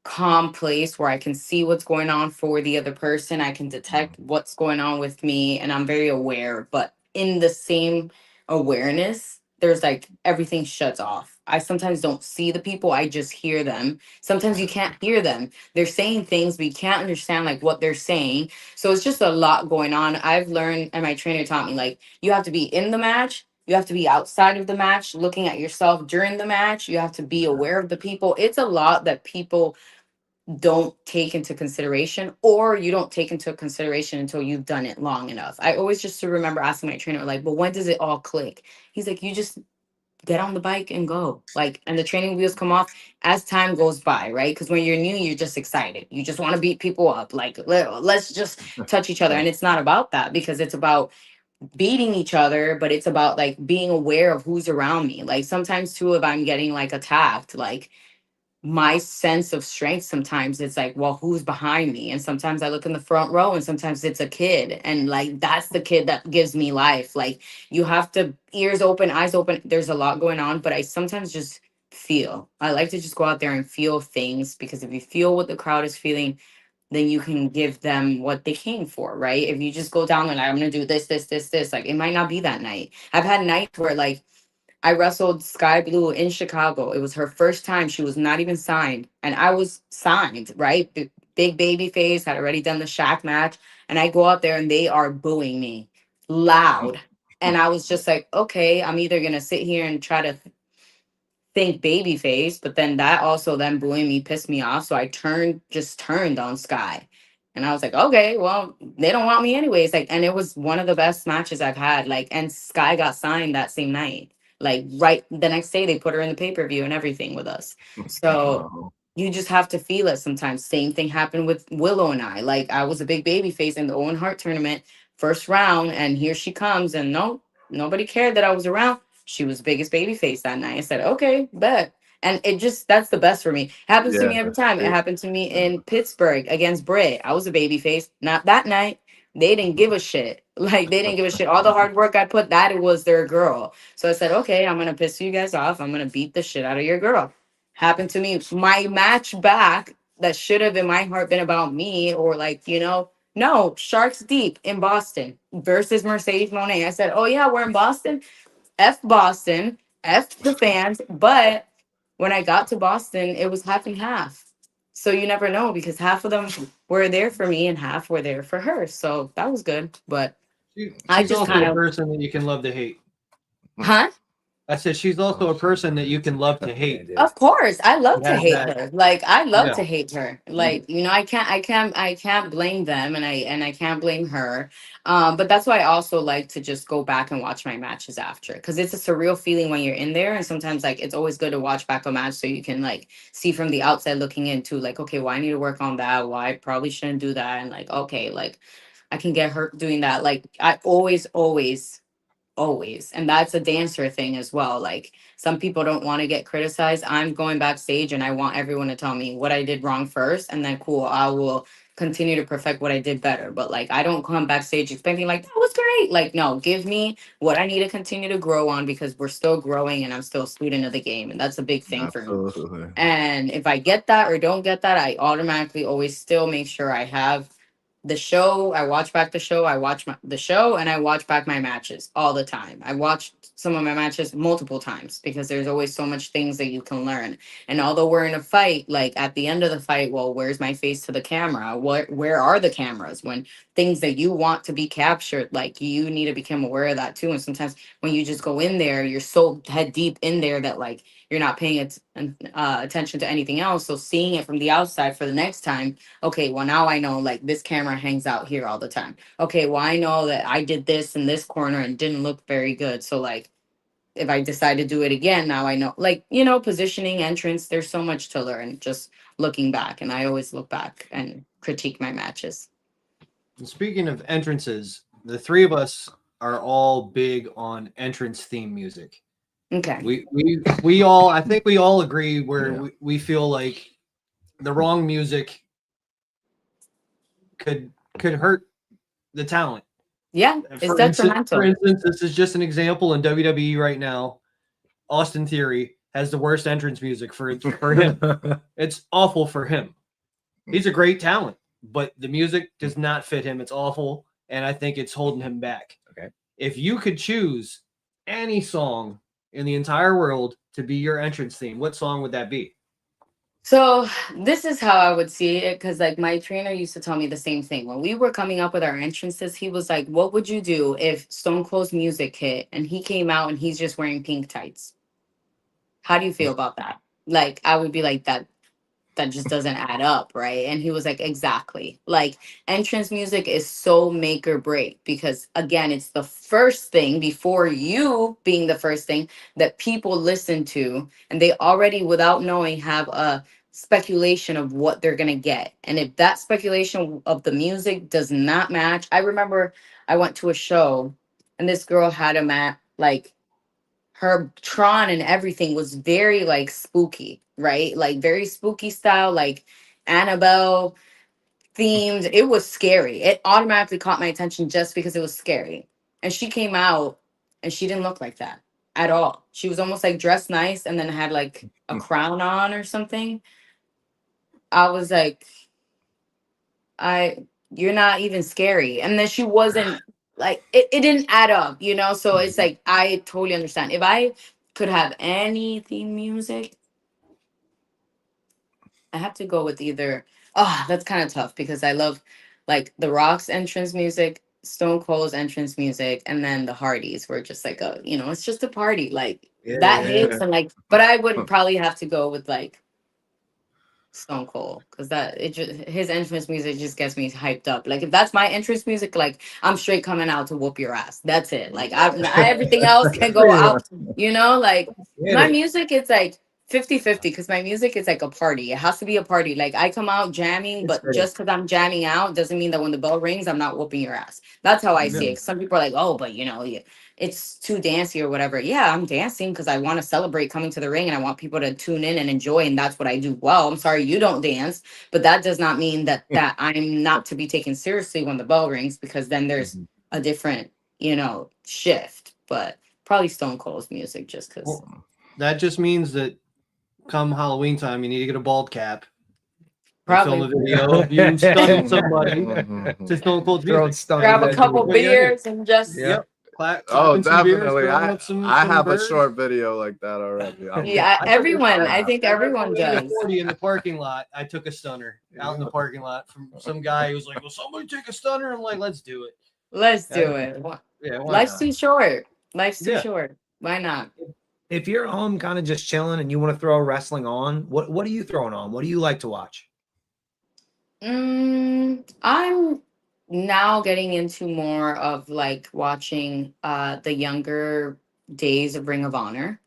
calm place where I can see what's going on for the other person. I can detect what's going on with me and I'm very aware, but in the same awareness, there's like everything shuts off. I sometimes don't see the people, I just hear them. Sometimes you can't hear them. They're saying things, but you can't understand like what they're saying. So it's just a lot going on. I've learned, and my trainer taught me, like, you have to be in the match. You have to be outside of the match, looking at yourself during the match. You have to be aware of the people. It's a lot that people don't take into consideration, or you don't take into consideration until you've done it long enough. I always just to remember asking my trainer, like, but when does it all click? He's like, you just get on the bike and go. Like, and the training wheels come off as time goes by, right? Because when you're new, you're just excited. You just want to beat people up. Like, let's just touch each other. And it's not about that, because it's about beating each other, but it's about like being aware of who's around me. Like sometimes too, if I'm getting like attacked, like my sense of strength sometimes it's like, well, who's behind me? And sometimes I look in the front row and sometimes it's a kid. And like that's the kid that gives me life. Like you have to ears open, eyes open. There's a lot going on, but I sometimes just feel. I like to just go out there and feel things because if you feel what the crowd is feeling, then you can give them what they came for, right? If you just go down and like, I'm gonna do this, like it might not be that night. I've had nights where like I wrestled Sky Blue in Chicago. It was her first time. She was not even signed. And I was signed, right? Big baby face, had already done the Shaq match. And I go out there and they are booing me loud. And I was just like, okay, I'm either going to sit here and try to think babyface, but then that also then booing me pissed me off. So I turned on Sky. And I was like, okay, well, they don't want me anyways. Like, and it was one of the best matches I've had. Like, and Sky got signed that same night. Like, right the next day, they put her in the pay-per-view and everything with us. So Wow. you just have to feel it sometimes. Same thing happened with Willow and I. Like, I was a big baby face in the Owen Hart tournament, first round, and here she comes. And no, nobody cared that I was around. She was biggest baby face that night. I said, okay, bet. And it just, that's the best for me. Happens to Yeah. me every time. It it- happened to me in Pittsburgh against Bray. I was a baby face. Not that night. They didn't give a shit. Like, they didn't give a shit. All the hard work I put, that it was their girl. So I said, okay, I'm going to piss you guys off. I'm going to beat the shit out of your girl. Happened to me. My match back that should have in my heart been about me or like, no, Sharks Deep in Boston versus Mercedes Monet. I said, oh yeah, we're in Boston. F Boston, F the fans. But when I got to Boston, it was half and half. So you never know because half of them were there for me and half were there for her. So that was good. But I She's just also kind a of, person that you can love to hate. huh? I said she's also a person that you can love to hate. Of course, I love to Has hate that- her. Like I love Yeah. to hate her. Like I can't blame them, and I can't blame her. But that's why I also like to just go back and watch my matches after, because it's a surreal feeling when you're in there, and sometimes like it's always good to watch back a match so you can like see from the outside looking into like, okay, well I need to work on that. Why I probably shouldn't do that, and like okay, like I can get hurt doing that. Like I always, and that's a dancer thing as well. Like some people don't want to get criticized. I'm going backstage and I want everyone to tell me what I did wrong first, and then cool, I will continue to perfect what I did better. But like I don't come backstage expecting like that was great. Like no, give me what I need to continue to grow on because we're still growing and I'm still a student of the game, and that's a big thing for me. Absolutely. And if I get that or don't get that, I automatically always still make sure I have the show. I watch back the show. I watch the show and I watch back my matches all the time. I watched some of my matches multiple times because there's always so much things that you can learn. And although we're in a fight, like at the end of the fight, well, where's my face to the camera? Where are the cameras when things that you want to be captured? Like you need to become aware of that too. And sometimes when you just go in there, you're so head deep in there that like you're not paying attention to anything else. So seeing it from the outside for the next time, okay, well now I know like this camera hangs out here all the time. Okay, well I know that I did this in this corner and didn't look very good. So like if I decide to do it again, now I know like, positioning, entrance, there's so much to learn just looking back. And I always look back and critique my matches. And speaking of entrances, the three of us are all big on entrance theme music. Okay. We all, I think we all agree where Yeah. we feel like the wrong music could hurt the talent. Yeah, it's For detrimental. instance, this is just an example in WWE right now. Austin Theory has the worst entrance music for him. It's awful for him. He's a great talent, but the music does not fit him. It's awful, and I think it's holding him back. Okay. If you could choose any song in the entire world to be your entrance theme, what song would that be? So this is how I would see it, because like my trainer used to tell me the same thing. When we were coming up with our entrances, he was like, what would you do if Stone Cold's music hit and he came out and he's just wearing pink tights? How do you feel about that? Like I would be like, that just doesn't add up, right? And he was like, exactly. Like entrance music is so make or break because again, it's the first thing before you being the first thing that people listen to, and they already without knowing have a speculation of what they're going to get. And if that speculation of the music does not match, I remember I went to a show and this girl had a mat, like her Tron and everything was very like spooky, right? Like very spooky style, like Annabelle themed. It was scary. It automatically caught my attention just because it was scary. And she came out and she didn't look like that at all. She was almost like dressed nice and then had like a crown on or something. I was like, you're not even scary. And then she wasn't like, it didn't add up, you know? So it's like, I totally understand. If I could have any theme music, I have to go with either. Oh, that's kind of tough because I love like The Rock's entrance music, Stone Cold's entrance music, and then the Hardys were just like a, you know, it's just a party. Like that hits and like, but I would probably have to go with like Stone Cold because that it just his entrance music just gets me hyped up. Like if that's my entrance music, like I'm straight coming out to whoop your ass. That's it. Like everything else can go out. You know, like my music is like 50-50 because my music is like a party. It has to be a party. Like I come out jamming, but just because I'm jamming out doesn't mean that when the bell rings, I'm not whooping your ass. That's how I see it. Some people are like, oh, but you know, it's too dancey or whatever. Yeah, I'm dancing because I want to celebrate coming to the ring and I want people to tune in and enjoy, and that's what I do well. I'm sorry you don't dance, but that does not mean that I'm not to be taken seriously when the bell rings, because then there's a different, you know, shift. But probably Stone Cold's music just because. Well, that just means that come Halloween time, you need to get a bald cap. Probably film a video of you stunning somebody to Stone Cold's music. Grab a couple beers and just Oh, definitely. I have a short video like that already. I think everyone does. 40 in the parking lot. I took a stunner out in the parking lot from some guy who was like, "Well, somebody take a stunner." I'm like, "Let's do it. Let's do it." Yeah, life's too short. Life's too short. Why not? If you're home kind of just chilling and you want to throw wrestling on, what are you throwing on? What do you like to watch? I'm now getting into more of like watching the younger days of Ring of Honor,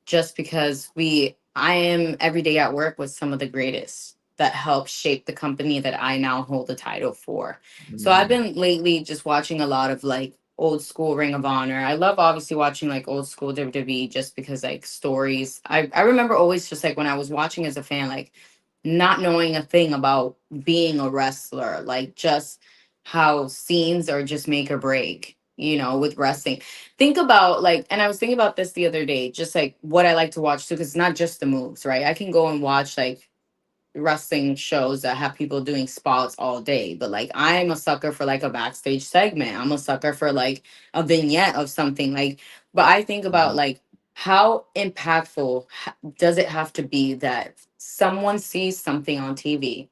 just because I am every day at work with some of the greatest that helped shape the company that I now hold the title for. So I've been lately just watching a lot of like old school Ring of Honor. I love obviously watching like old school WWE just because like stories. I remember always just like when I was watching as a fan, like not knowing a thing about being a wrestler, like just how scenes are just make or break, you know, with wrestling. Think about like, and I was thinking about this the other day, just like what I like to watch too, because it's not just the moves, right? I can go and watch like wrestling shows that have people doing spots all day, but like I'm a sucker for like a backstage segment. I'm a sucker for like a vignette of something, like, but I think about like how impactful does it have to be that someone sees something on TV,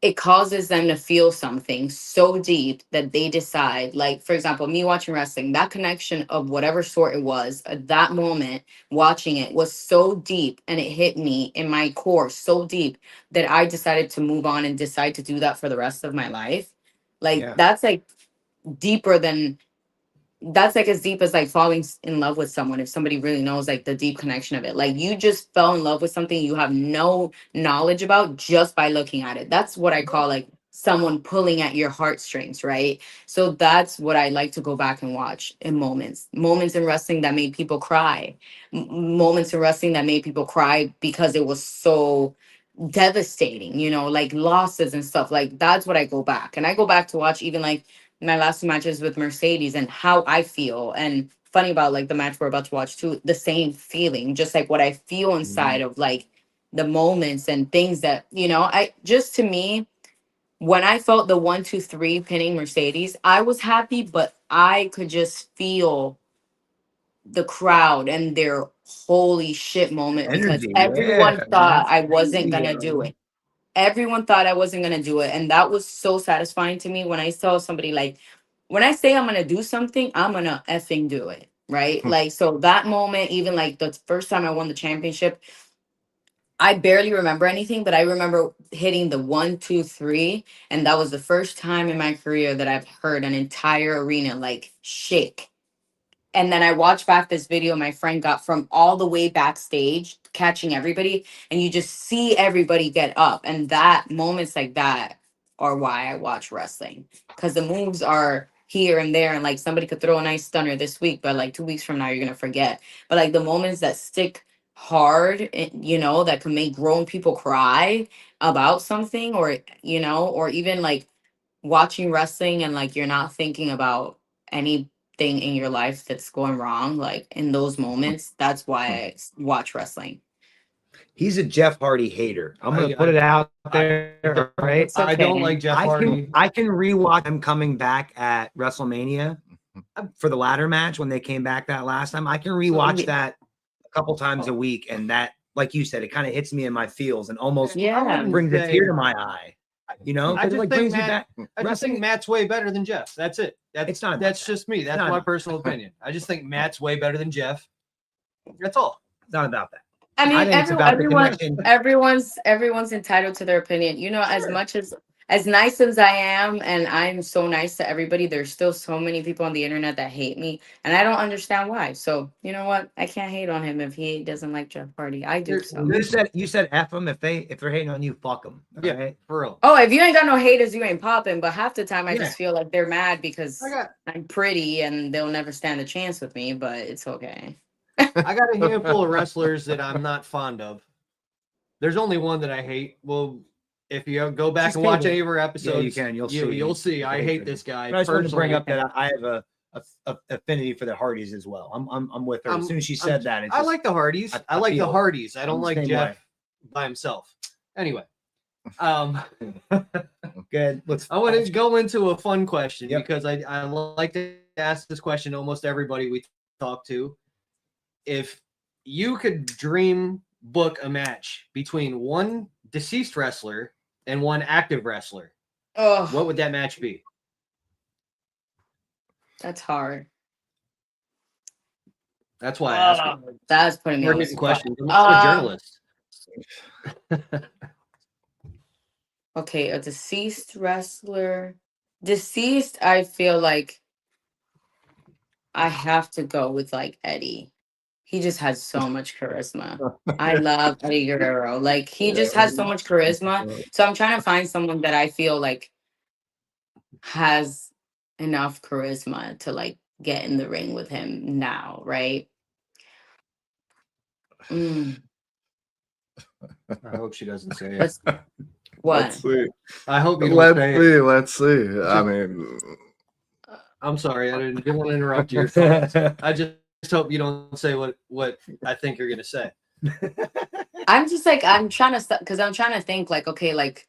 it causes them to feel something so deep that they decide, like, for example, me watching wrestling, that connection of whatever sort it was at that moment, watching it was so deep and it hit me in my core so deep that I decided to move on and decide to do that for the rest of my life. Like, that's like deeper than that's like as deep as like falling in love with someone. If somebody really knows like the deep connection of it, like you just fell in love with something you have no knowledge about just by looking at it. That's what I call like someone pulling at your heartstrings, right? So that's what I like to go back and watch in moments in wrestling that made people cry, moments in wrestling that made people cry because it was so devastating, you know, like losses and stuff. Like that's what I go back, and I go back to watch even like my last two matches with Mercedes and how I feel. And funny about like the match we're about to watch too, the same feeling, just like what I feel inside of like the moments and things that, you know, I just, to me, when I felt the 1-2-3 pinning Mercedes, I was happy, but I could just feel the crowd and their holy shit moment because everyone thought I wasn't gonna do it. Everyone thought I wasn't going to do it. And that was so satisfying to me when I saw somebody like, when I say I'm going to do something, I'm going to effing do it. Right. Like, so that moment, even like the first time I won the championship, I barely remember anything, but I remember hitting the 1-2-3. And that was the first time in my career that I've heard an entire arena like shake. And then I watched back this video my friend got from all the way backstage, catching everybody, and you just see everybody get up. And that moments like that are why I watch wrestling, because the moves are here and there, and like somebody could throw a nice stunner this week, but like 2 weeks from now you're gonna forget. But like the moments that stick hard, that can make grown people cry about something, or or even like watching wrestling and like you're not thinking about anything in your life that's going wrong, like in those moments, that's why I watch wrestling. He's a Jeff Hardy hater. I'm gonna I- put it out there, right? It's I don't okay. like Jeff Hardy. I can rewatch him coming back at WrestleMania for the ladder match when they came back that last time. I can rewatch that a couple times a week, and that, like you said, it kind of hits me in my feels and almost Yeah. brings a tear to my eye. I 'cause just it like think brings you Matt- back. I just think Matt's way better than Jeff. That's it. It's not about That's that. just me. That's not my about personal opinion. I just think Matt's way better than Jeff. That's all. It's not about that. I mean, think it's about the connection. everyone's entitled to their opinion. As much as nice as I am, and I'm so nice to everybody, there's still so many people on the internet that hate me, and I don't understand why. So you know what? I can't hate on him if he doesn't like Jeff Hardy. I do. So. You said F them if they're hating on you, fuck them. Yeah, Right? for real. Oh, if you ain't got no haters, you ain't popping. But half the time, I Yeah. just feel like they're mad because I got I'm pretty and they'll never stand a chance with me. But it's okay. I got a handful of wrestlers that I'm not fond of. There's only one that I hate. Well, if you go back Just and watch cable. any of our episodes, you can. You'll see. You'll see. I hate Hatred. this guy. But I just wanted to bring personally. up that I have a affinity for the Hardys as well. I'm with her. As soon as she I'm- said that, it's I just, like the Hardys. I I like the feel- Hardys. I don't I'm the like same Jeff way. by himself. Anyway, good. I want to go into a fun question Yep. because I like to ask this question to almost everybody we talk to. If you could dream book a match between one deceased wrestler and one active wrestler, Oh, what would that match be? that's hard. That's why I asked it. That's putting me We're on the getting spot. questions. I'm not a journalist. Okay, a deceased wrestler. Deceased, I feel like I have to go with like Eddie. He just has so much charisma. I love Eddie Guerrero. Like he just has so much charisma. So I'm trying to find someone that I feel like has enough charisma to like get in the ring with him now, right? Mm, I hope she doesn't say it. let's what? Let's see. I hope you don't say it. Let's see. I mean, I'm sorry. I didn't want to interrupt your thoughts. I just hope you don't say what I think you're gonna say. I'm just like I'm trying to because I'm trying to think like okay, like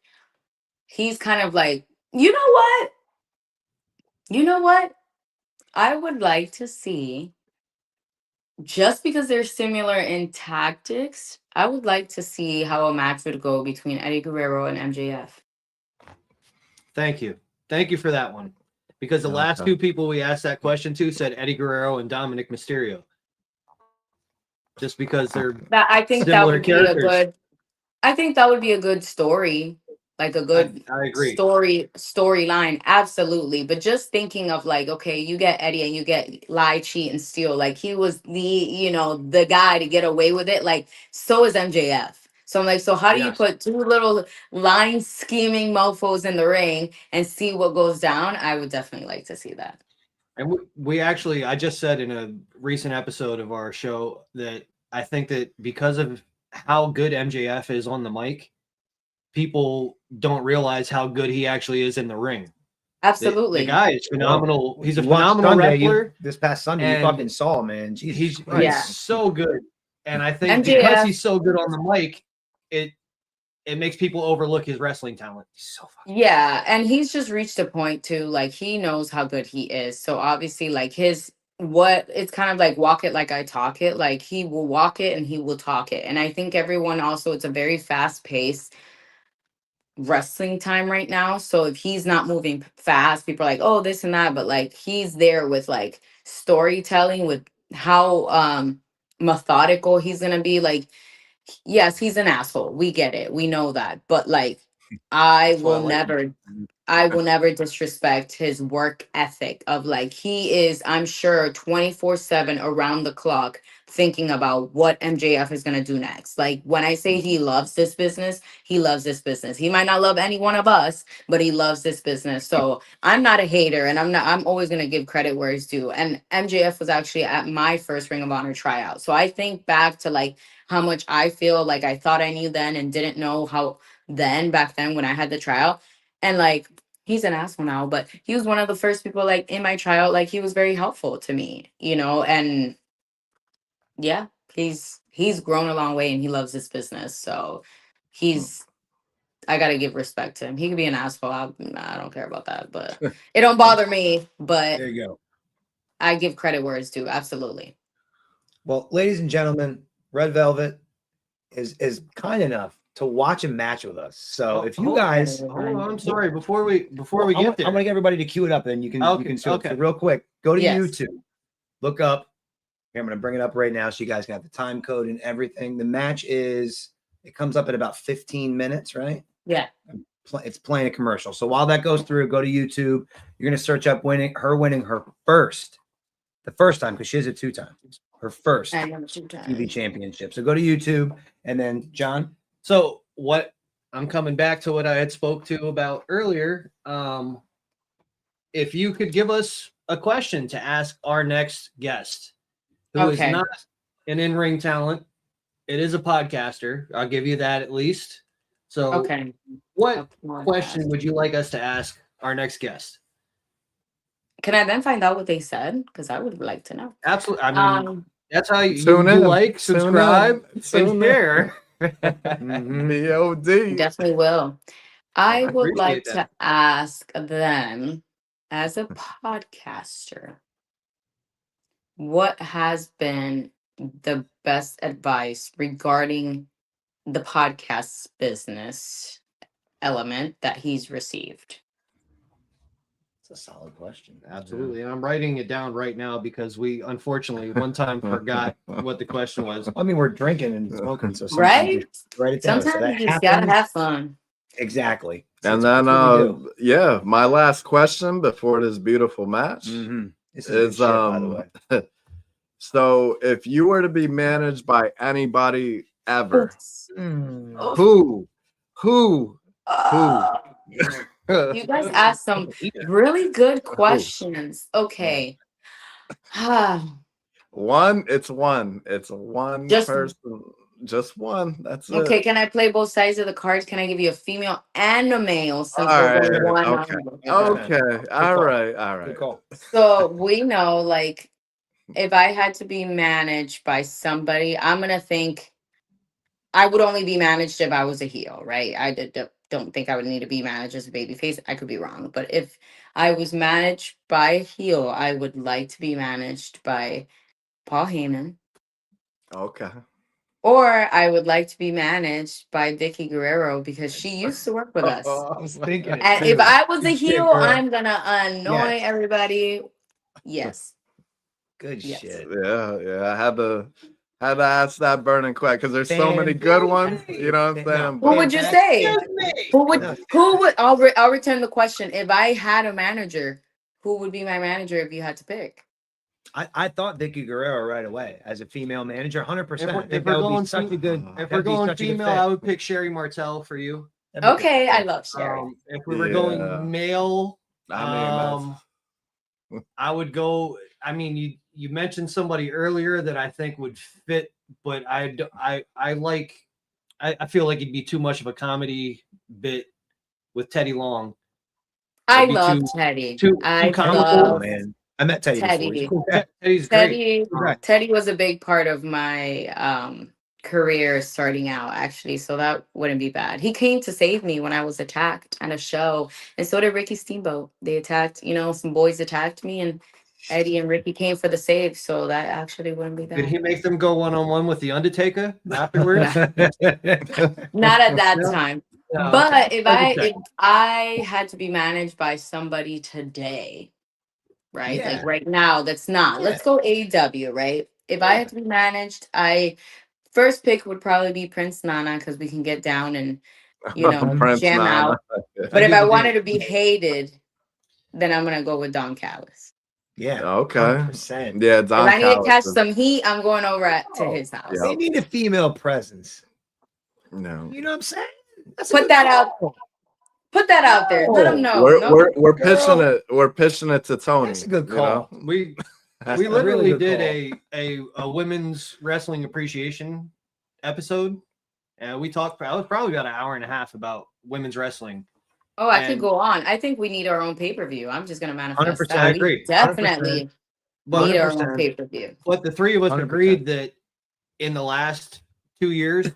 he's kind of like you know what I would like to see, just because they're similar in tactics. I would like to see how a match would go between Eddie Guerrero and MJF. Thank you for that one. Because the last Okay. two people we asked that question to said Eddie Guerrero and Dominic Mysterio. Just because they're That I think that Similar would characters. be a good. I think that would be a good story, like a good I agree. storyline, absolutely. But just thinking of like, okay, you get Eddie and you get lie, cheat, and steal. Like he was the guy to get away with it. Like so is MJF. So I'm like, so how do you Yes. put two little line scheming mofos in the ring and see what goes down? I would definitely like to see that. And we actually, I just said in a recent episode of our show that I think that because of how good MJF is on the mic, people don't realize how good he actually is in the ring. Absolutely. The guy is phenomenal. He's a You watched phenomenal Sunday, wrestler. this past Sunday, you and fucking saw, man. Jesus He's Christ. Yeah. so good. And I think MJF because he's so good on the mic, it makes people overlook his wrestling talent. He's so fucking Yeah, and he's just reached a point too, like he knows how good he is. So obviously, like it's kind of like walk it like I talk it. Like he will walk it and he will talk it. And I think everyone also, it's a very fast paced wrestling time right now. So if he's not moving fast, people are like, oh, this and that. But like he's there with like storytelling, with how methodical he's gonna be. Like, yes, he's an asshole. We get it. We know that. But like I That's why I will like him. never I will never disrespect his work ethic of like he is, I'm sure, 24/7 around the clock thinking about what MJF is gonna do next. Like when I say he loves this business, he loves this business. He might not love any one of us, but he loves this business. So I'm not a hater, and I'm always gonna give credit where it's due. And MJF was actually at my first Ring of Honor tryout. So I think back to like how much I feel like I thought I knew then and didn't know how then back then when I had the tryout. And like he's an asshole now, but he was one of the first people like in my tryout. Like he was very helpful to me, and yeah, he's grown a long way and he loves this business. So he's I gotta give respect to him. He could be an asshole. I don't care about that, but it don't bother me. But There you go. I give credit where it's due. Absolutely. Well, ladies and gentlemen, Red Velvet is kind enough to watch a match with us. So if you guys, Hold on, I'm sorry. Before we I'm get there, gonna get everybody to cue it up, and you can see it. So real quick. Go to Yes. YouTube, look up. Here, I'm gonna bring it up right now, so you guys can have the time code and everything. The match it comes up at about 15 minutes, right? Yeah. It's playing a commercial. So while that goes through, go to YouTube. You're gonna search up winning her first, the first time, because she has it 2 times. Her first TV championship. So go to YouTube, and then John. so what I'm coming back to what I had spoke to about earlier. If you could give us a question to ask our next guest, who is Okay. not an in-ring talent, it is a podcaster. I'll give you that at least. So Okay. what question would you like us to ask our next guest? Can I then find out what they said? Because I would like to know. Absolutely. I mean, that's how you Tune in. like, Tune in. subscribe, Tune and in. share. BOD. Definitely will. I would like appreciate to that. ask them, as a podcaster, what has been the best advice regarding the podcast business element that he's received? It's a solid question. Absolutely. And I'm writing it down right now because we unfortunately one time forgot what the question was. I mean, we're drinking and smoking, so sometimes Right? you write it down. So Sometimes that you just gotta happens. have fun. Exactly. So And that's then, what we do. yeah, my last question before this beautiful match This is good shit, by the way. So if you were to be managed by anybody ever, Oh. who? You guys asked some really good questions. Okay. One. It's one Just- person. Just one. That's it. Okay, can I play both sides of the cards? Can I give you a female and a male? Since All we're right. going one Okay. on- Okay. All call. right. Good call. So we know, like, if I had to be managed by somebody, I'm gonna think I would only be managed if I was a heel, right? Don't think I would need to be managed as a babyface. I could be wrong, but if I was managed by a heel, I would like to be managed by Paul Heyman, Okay. or I would like to be managed by Vicky Guerrero because she used to work with us. I was thinking it And too. if I was a Good shit, heel, girl. I'm gonna annoy Yes. everybody. Yes. Good Yes. shit. Yeah. I had to ask that burning question because there's so many good ones. You know what I'm saying? Who would you say? Who would? I'll return the question. If I had a manager, who would be my manager if you had to pick? I thought Vicky Guerrero right away as a female manager, 100%. I If think we're that would going be such a good. If that'd we're be going such a good female, fit. I would pick Sherry Martel for you. That'd be Okay, good. I love Sherry. If we were Yeah. going male, I mean, I would go. I mean, you mentioned somebody earlier that I think would fit, but I feel like it'd be too much of a comedy bit with Teddy Long. I It'd be love too- Teddy. too I comical. Oh, love man. I met Teddy Teddy. before. He's cool. Teddy's great. Teddy. Right. Teddy was a big part of my career starting out, actually, so that wouldn't be bad. He came to save me when I was attacked at a show, and so did Ricky Steamboat. They attacked, some boys attacked me, and Eddie and Ricky came for the save, so that actually wouldn't be Did bad. he make them go one-on-one with the Undertaker afterwards? Not at that time. No, But okay. if I had to be managed by somebody today, right? Yeah. Like right now, that's not. Let's go AEW, right? If I had to be managed, first pick would probably be Prince Nana because we can get down and you know, Prince jam Nana. out. But if do I the wanted dance. to be hated, then I'm gonna go with Don Callis. Yeah. Okay. 100%. Yeah, If Don I need to Callis catch is- some heat, I'm going over to Oh, his house. yeah. They need a female presence. No. You know what I'm saying? That's a Put good that out. call. Put that out there. Let them know. We're pitching Girl. it. We're pitching it to Tony. That's a good you know? call. We That's we a really literally good did a women's wrestling appreciation episode, and we talked. I was probably about an hour and a half about women's wrestling. Oh, I could And- go on. I think we need our own pay-per-view. I'm just gonna manifest 100%. that. I We agree. definitely 100%. But need our own 100%. pay-per-view. but the three of us 100%. agreed that in the last 2 years,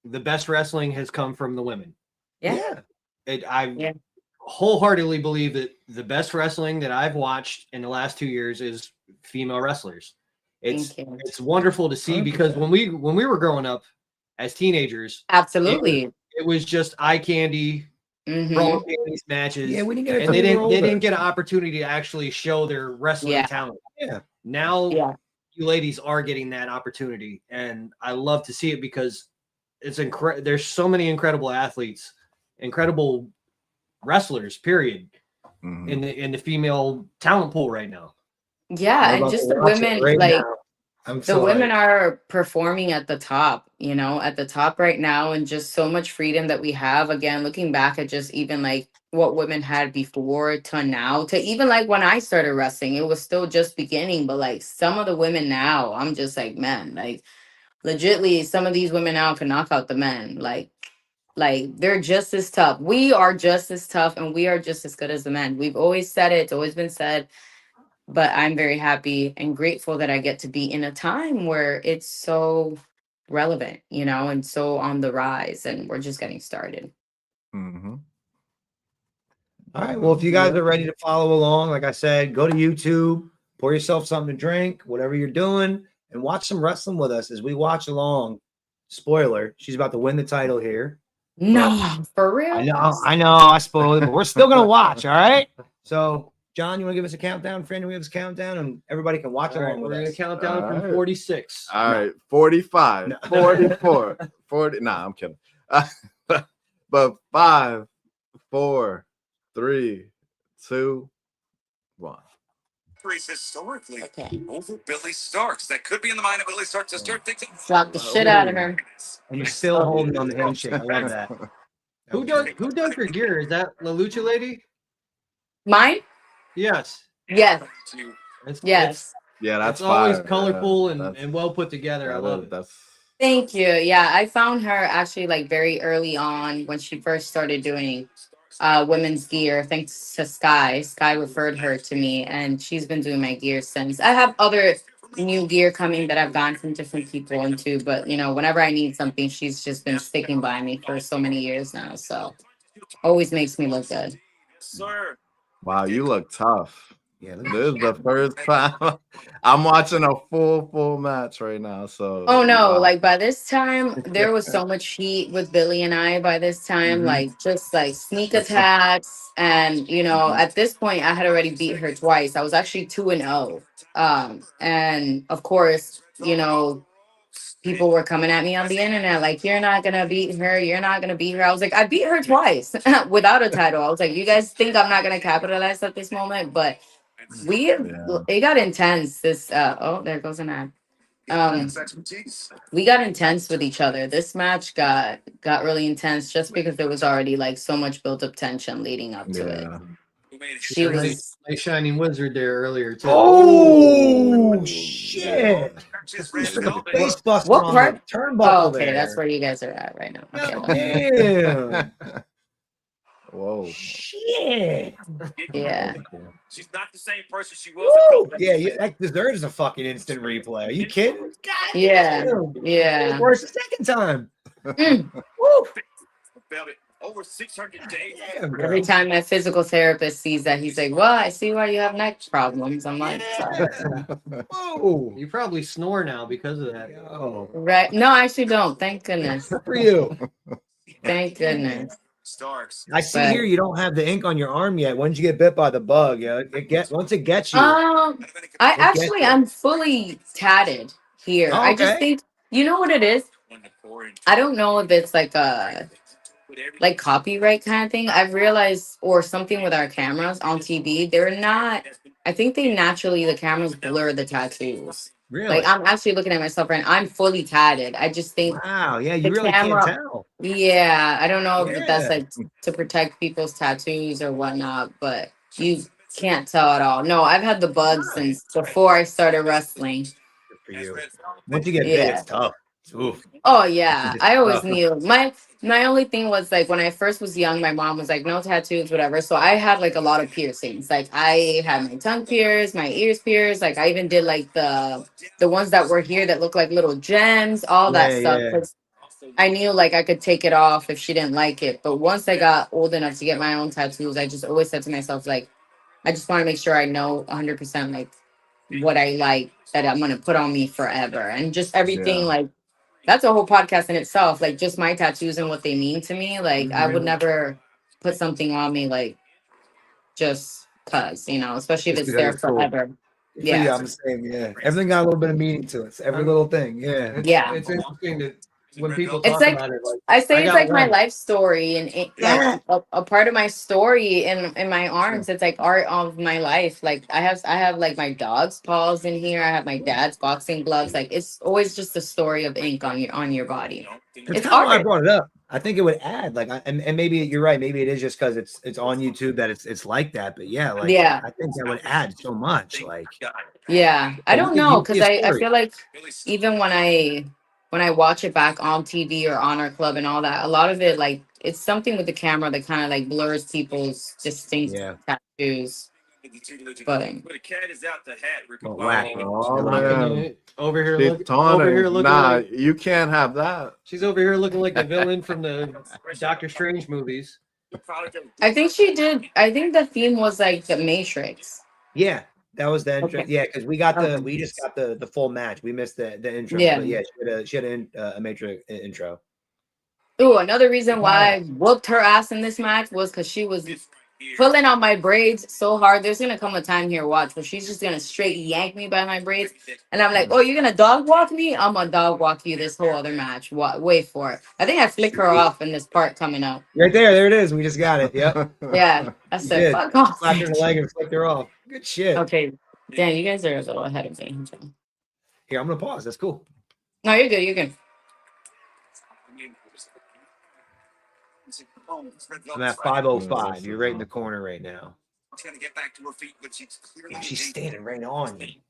the best wrestling has come from the women. Yeah. I Yeah. wholeheartedly believe that the best wrestling that I've watched in the last 2 years is female wrestlers. It's Thank you. it's wonderful to see because 100%. when we were growing up as teenagers, Absolutely. it was just eye candy, Mhm. brawl panties matches. Yeah, we didn't get it and till they we were didn't older. get an opportunity to actually show their wrestling Yeah. talent. Yeah. Now Yeah. you ladies are getting that opportunity, and I love to see it because it's incredible. There's so many incredible athletes, incredible wrestlers, period, Mhm. in the female talent pool right now. Yeah, I'm and about just to the watch it women, right like now. I'm the so women hyped. are performing at the top, you know, at the top right now, and just so much freedom that we have. Again, looking back at just even like what women had before to now, to even like when I started wrestling, it was still just beginning. But like some of the women now, I'm just like, man, like legitly, some of these women now can knock out the men. Like they're just as tough. We are just as tough, and we are just as good as the men. We've always said it. It's always been said. But I'm very happy and grateful that I get to be in a time where it's so relevant, you know, and so on the rise, and we're just getting started. Mhm. All right. Well, if you guys are ready to follow along, like I said, go to YouTube, pour yourself something to drink, whatever you're doing, and watch some wrestling with us as we watch along. Spoiler, she's about to win the title here. No, for real. I know, I spoiled it, but we're still gonna watch. All right. So, John, you want to give us a countdown? Friend, give us a countdown, and everybody can watch All right, along we're with going to us. count down All from right. 46. All right, 45, No. 44, 40. Nah, I'm kidding. But 5, 4, 3, 2, 1. Historically Okay. over Billy Starks. That could be in the mind of Billy Starks to start thinking. Slap the shit out of her. And you're still holding on the handshake. I love that. Who does your gear? Is that La Lucha Lady? Mine? Yes. Yes. It's, Yes. Yeah, that's It's always fire. colorful and, That's- and well put together. I that love is- it. That's Thank you. Yeah, I found her actually like very early on when she first started doing women's gear, thanks to Sky. Sky referred her to me, and she's been doing my gear since. I have other new gear coming that I've gotten from different people into, but you know, whenever I need something, she's just been sticking by me for so many years now. So always makes me look good. Sir. wow. You look tough. Yeah, This is the first time I'm watching a full match right now. So Oh no, wow. like by this time there was so much heat with Billy and I by this time, Mhm. like just like sneak attacks. And you know, Mhm. at this point I had already beat her twice. I was actually 2-0. And of course, you know, people were coming at me on the internet like, you're not gonna beat her, you're not gonna beat her. I was like, I beat her twice without a title. I was like, you guys think I'm not gonna capitalize at this moment, but Yeah. it got intense. This oh, there goes an ad. We got intense with each other. This match got really intense just because there was already like so much built up tension leading up to it. Yeah. She was Nice shining wizard there earlier too. Oh shit! Face buster What on part? the turnbuckle oh, okay, there. that's where you guys are at right now. Okay, God well, damn. Whoa. Shit. yeah. She's not the same person she was. Woo! Yeah, that deserves a fucking instant replay. Are you kidding? God Yeah. damn. Yeah. Worse the second time. Mm. Woo! Over 600 days. Damn, bro. Every time my physical therapist sees that, he's like, well, I see why you have neck problems. I'm like, sorry. Whoa. You probably snore now because of that. Yo. Right. No, I actually don't. Thank goodness. Good for you. Thank goodness. Starks. I see But- here you don't have the ink on your arm yet. When did you get bit by the bug? Yeah, once it gets you. I We'll actually get I'm fully tatted here. Oh, I just okay. think, you know what it is? I don't know if it's like a like copyright kind of thing. I've realized, or something with our cameras on TV, they're not. I think they naturally the cameras blur the tattoos. Really? Like I'm actually looking at myself right now. I'm fully tatted. I just think Wow. Yeah, the you really can't camera. tell. Yeah, I don't know if that's Yeah. like to protect people's tattoos or whatnot, but you can't tell at all. No, I've had the bug since before I started wrestling. Good for you. Once you get big, Yeah. it's tough. Oof. Oh yeah, It's I always tough. knew. My only thing was like when I first was young, my mom was like, no tattoos, whatever. So I had like a lot of piercings. Like I had my tongue pierced, my ears pierced. Like I even did like the ones that were here that look like little gems, all that Yeah, stuff. yeah. 'Cause I knew like I could take it off if she didn't like it. But once I got old enough to get my own tattoos, I just always said to myself, like, I just want to make sure I know 100% like what I like that I'm going to put on me forever. And just everything, Yeah. like, that's a whole podcast in itself. Like, just my tattoos and what they mean to me. Like, I would Mhm. never put something on me, like, just because, you know, especially if Just it's because there it's cool. forever. Good for you. Yeah. I'm the same. Yeah. Everything got a little bit of meaning to it. It's every little thing. Yeah. Yeah. It's interesting that when people It's talk like about it, like I say, I it's got like my one. life story, and it, Yeah. like a part of my story in my arms. It's like art of my life. Like I have like my dog's paws in here. I have my dad's boxing gloves. Like it's always just a story of ink on your body. That's It's kind of why I art. brought it up. I think it would add like, and maybe you're right. Maybe it is just because it's on YouTube that it's like that. But yeah, like Yeah. I think that would add so much. Like Yeah, I don't you know would see because a I story. feel like even when I watch it back on TV or Honor Club and all that, a lot of it like it's something with the camera that kind of like blurs people's distinct Yeah. tattoos. But Well, whack. Oh How can man, you over here she's look over here taunting. looking Nah, like you can't have that. she's over here looking like the villain from the Doctor Strange movies. I think she did. I think the theme was like the Matrix. Yeah, that was the intro. Okay. Yeah, because we got Okay. we just got the full match. We missed the intro. Yeah. But yeah, she had a Matrix intro. Ooh, another reason why I whooped her ass in this match was because she was pulling on my braids so hard. There's gonna come a time here, watch, where she's just gonna straight yank me by my braids, and I'm like, "Oh, you're gonna dog walk me? I'm gonna dog walk you this whole other match. Wait for it." I think I flick her off in this part coming up. Right there it is. We just got it. Yep. Yeah, I You said, did. "Fuck off." Slapped her in the leg and flicked her off. Good shit. Okay, damn, you guys are a little ahead of me. Here, I'm gonna pause. That's cool. No, you're good. You're good. I'm at 505. You're right in the corner right now. Yeah, she's standing right on me.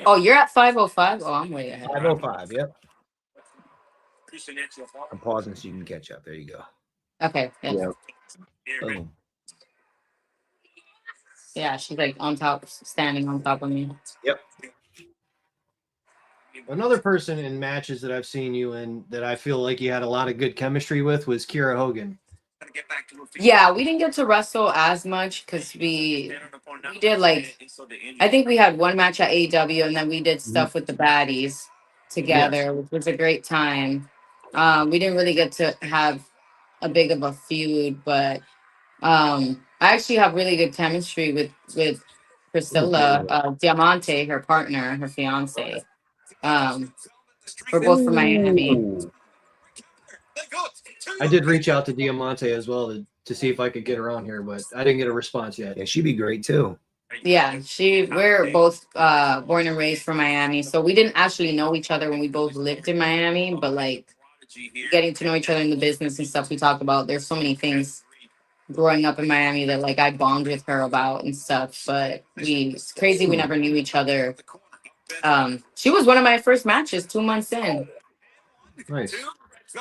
Oh, you're at 505. Oh, I'm way ahead. 505. Yep. I'm pausing so you can catch up. There you go. Okay. Yeah. Boom. Yeah, she's like on top, standing on top of me. Yep. Another person in matches that I've seen you in that I feel like you had a lot of good chemistry with was Kira Hogan. Yeah, we didn't get to wrestle as much because we did like I think we had one match at AEW and then we did stuff with the baddies together, which was a great time. We didn't really get to have a big of a feud, but I actually have really good chemistry with Priscilla Diamante, her partner, her fiance. We're both from Miami. Ooh. I did reach out to Diamante as well to see if I could get her on here, but I didn't get a response yet. Yeah, she'd be great too. Yeah, we're both born and raised from Miami, so we didn't actually know each other when we both lived in Miami, but like getting to know each other in the business and stuff we talk about. There's so many things growing up in Miami that like I bond with her about and stuff, but it's crazy we never knew each other. She was one of my first matches 2 months in. Nice.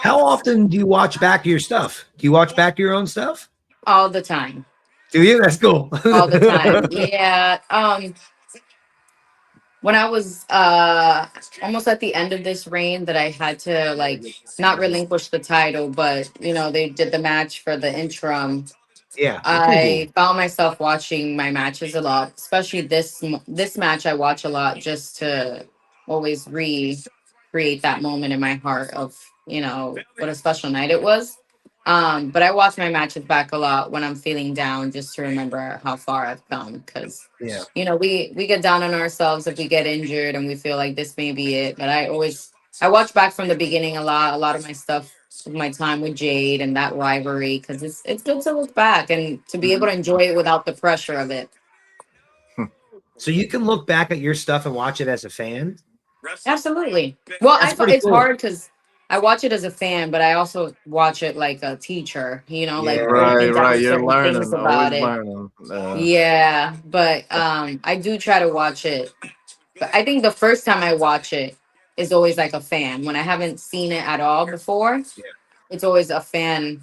How often do you watch back your stuff? Do you watch back your own stuff? All the time. Do you? That's cool. All the time. Yeah. When I was almost at the end of this reign that I had to like not relinquish the title, but you know, they did the match for the interim. Yeah. I found myself watching my matches a lot, especially this match I watch a lot just to always recreate that moment in my heart of, you know, what a special night it was. But I watch my matches back a lot when I'm feeling down just to remember how far I've come because, Yeah. you know, we get down on ourselves if we get injured and we feel like this may be it. But I always I watch back from the beginning a lot. A lot of my stuff, my time with Jade and that rivalry, because it's good to look back and to be able to enjoy it without the pressure of it. So you can look back at your stuff and watch it as a fan. Absolutely. Well, That's I thought pretty it's cool. hard because I watch it as a fan, but I also watch it like a teacher. You know, like Yeah. point Right. out You're certain learning, things always about it. learning. Yeah, but I do try to watch it. But I think the first time I watch it is always like a fan. When I haven't seen it at all before, it's always a fan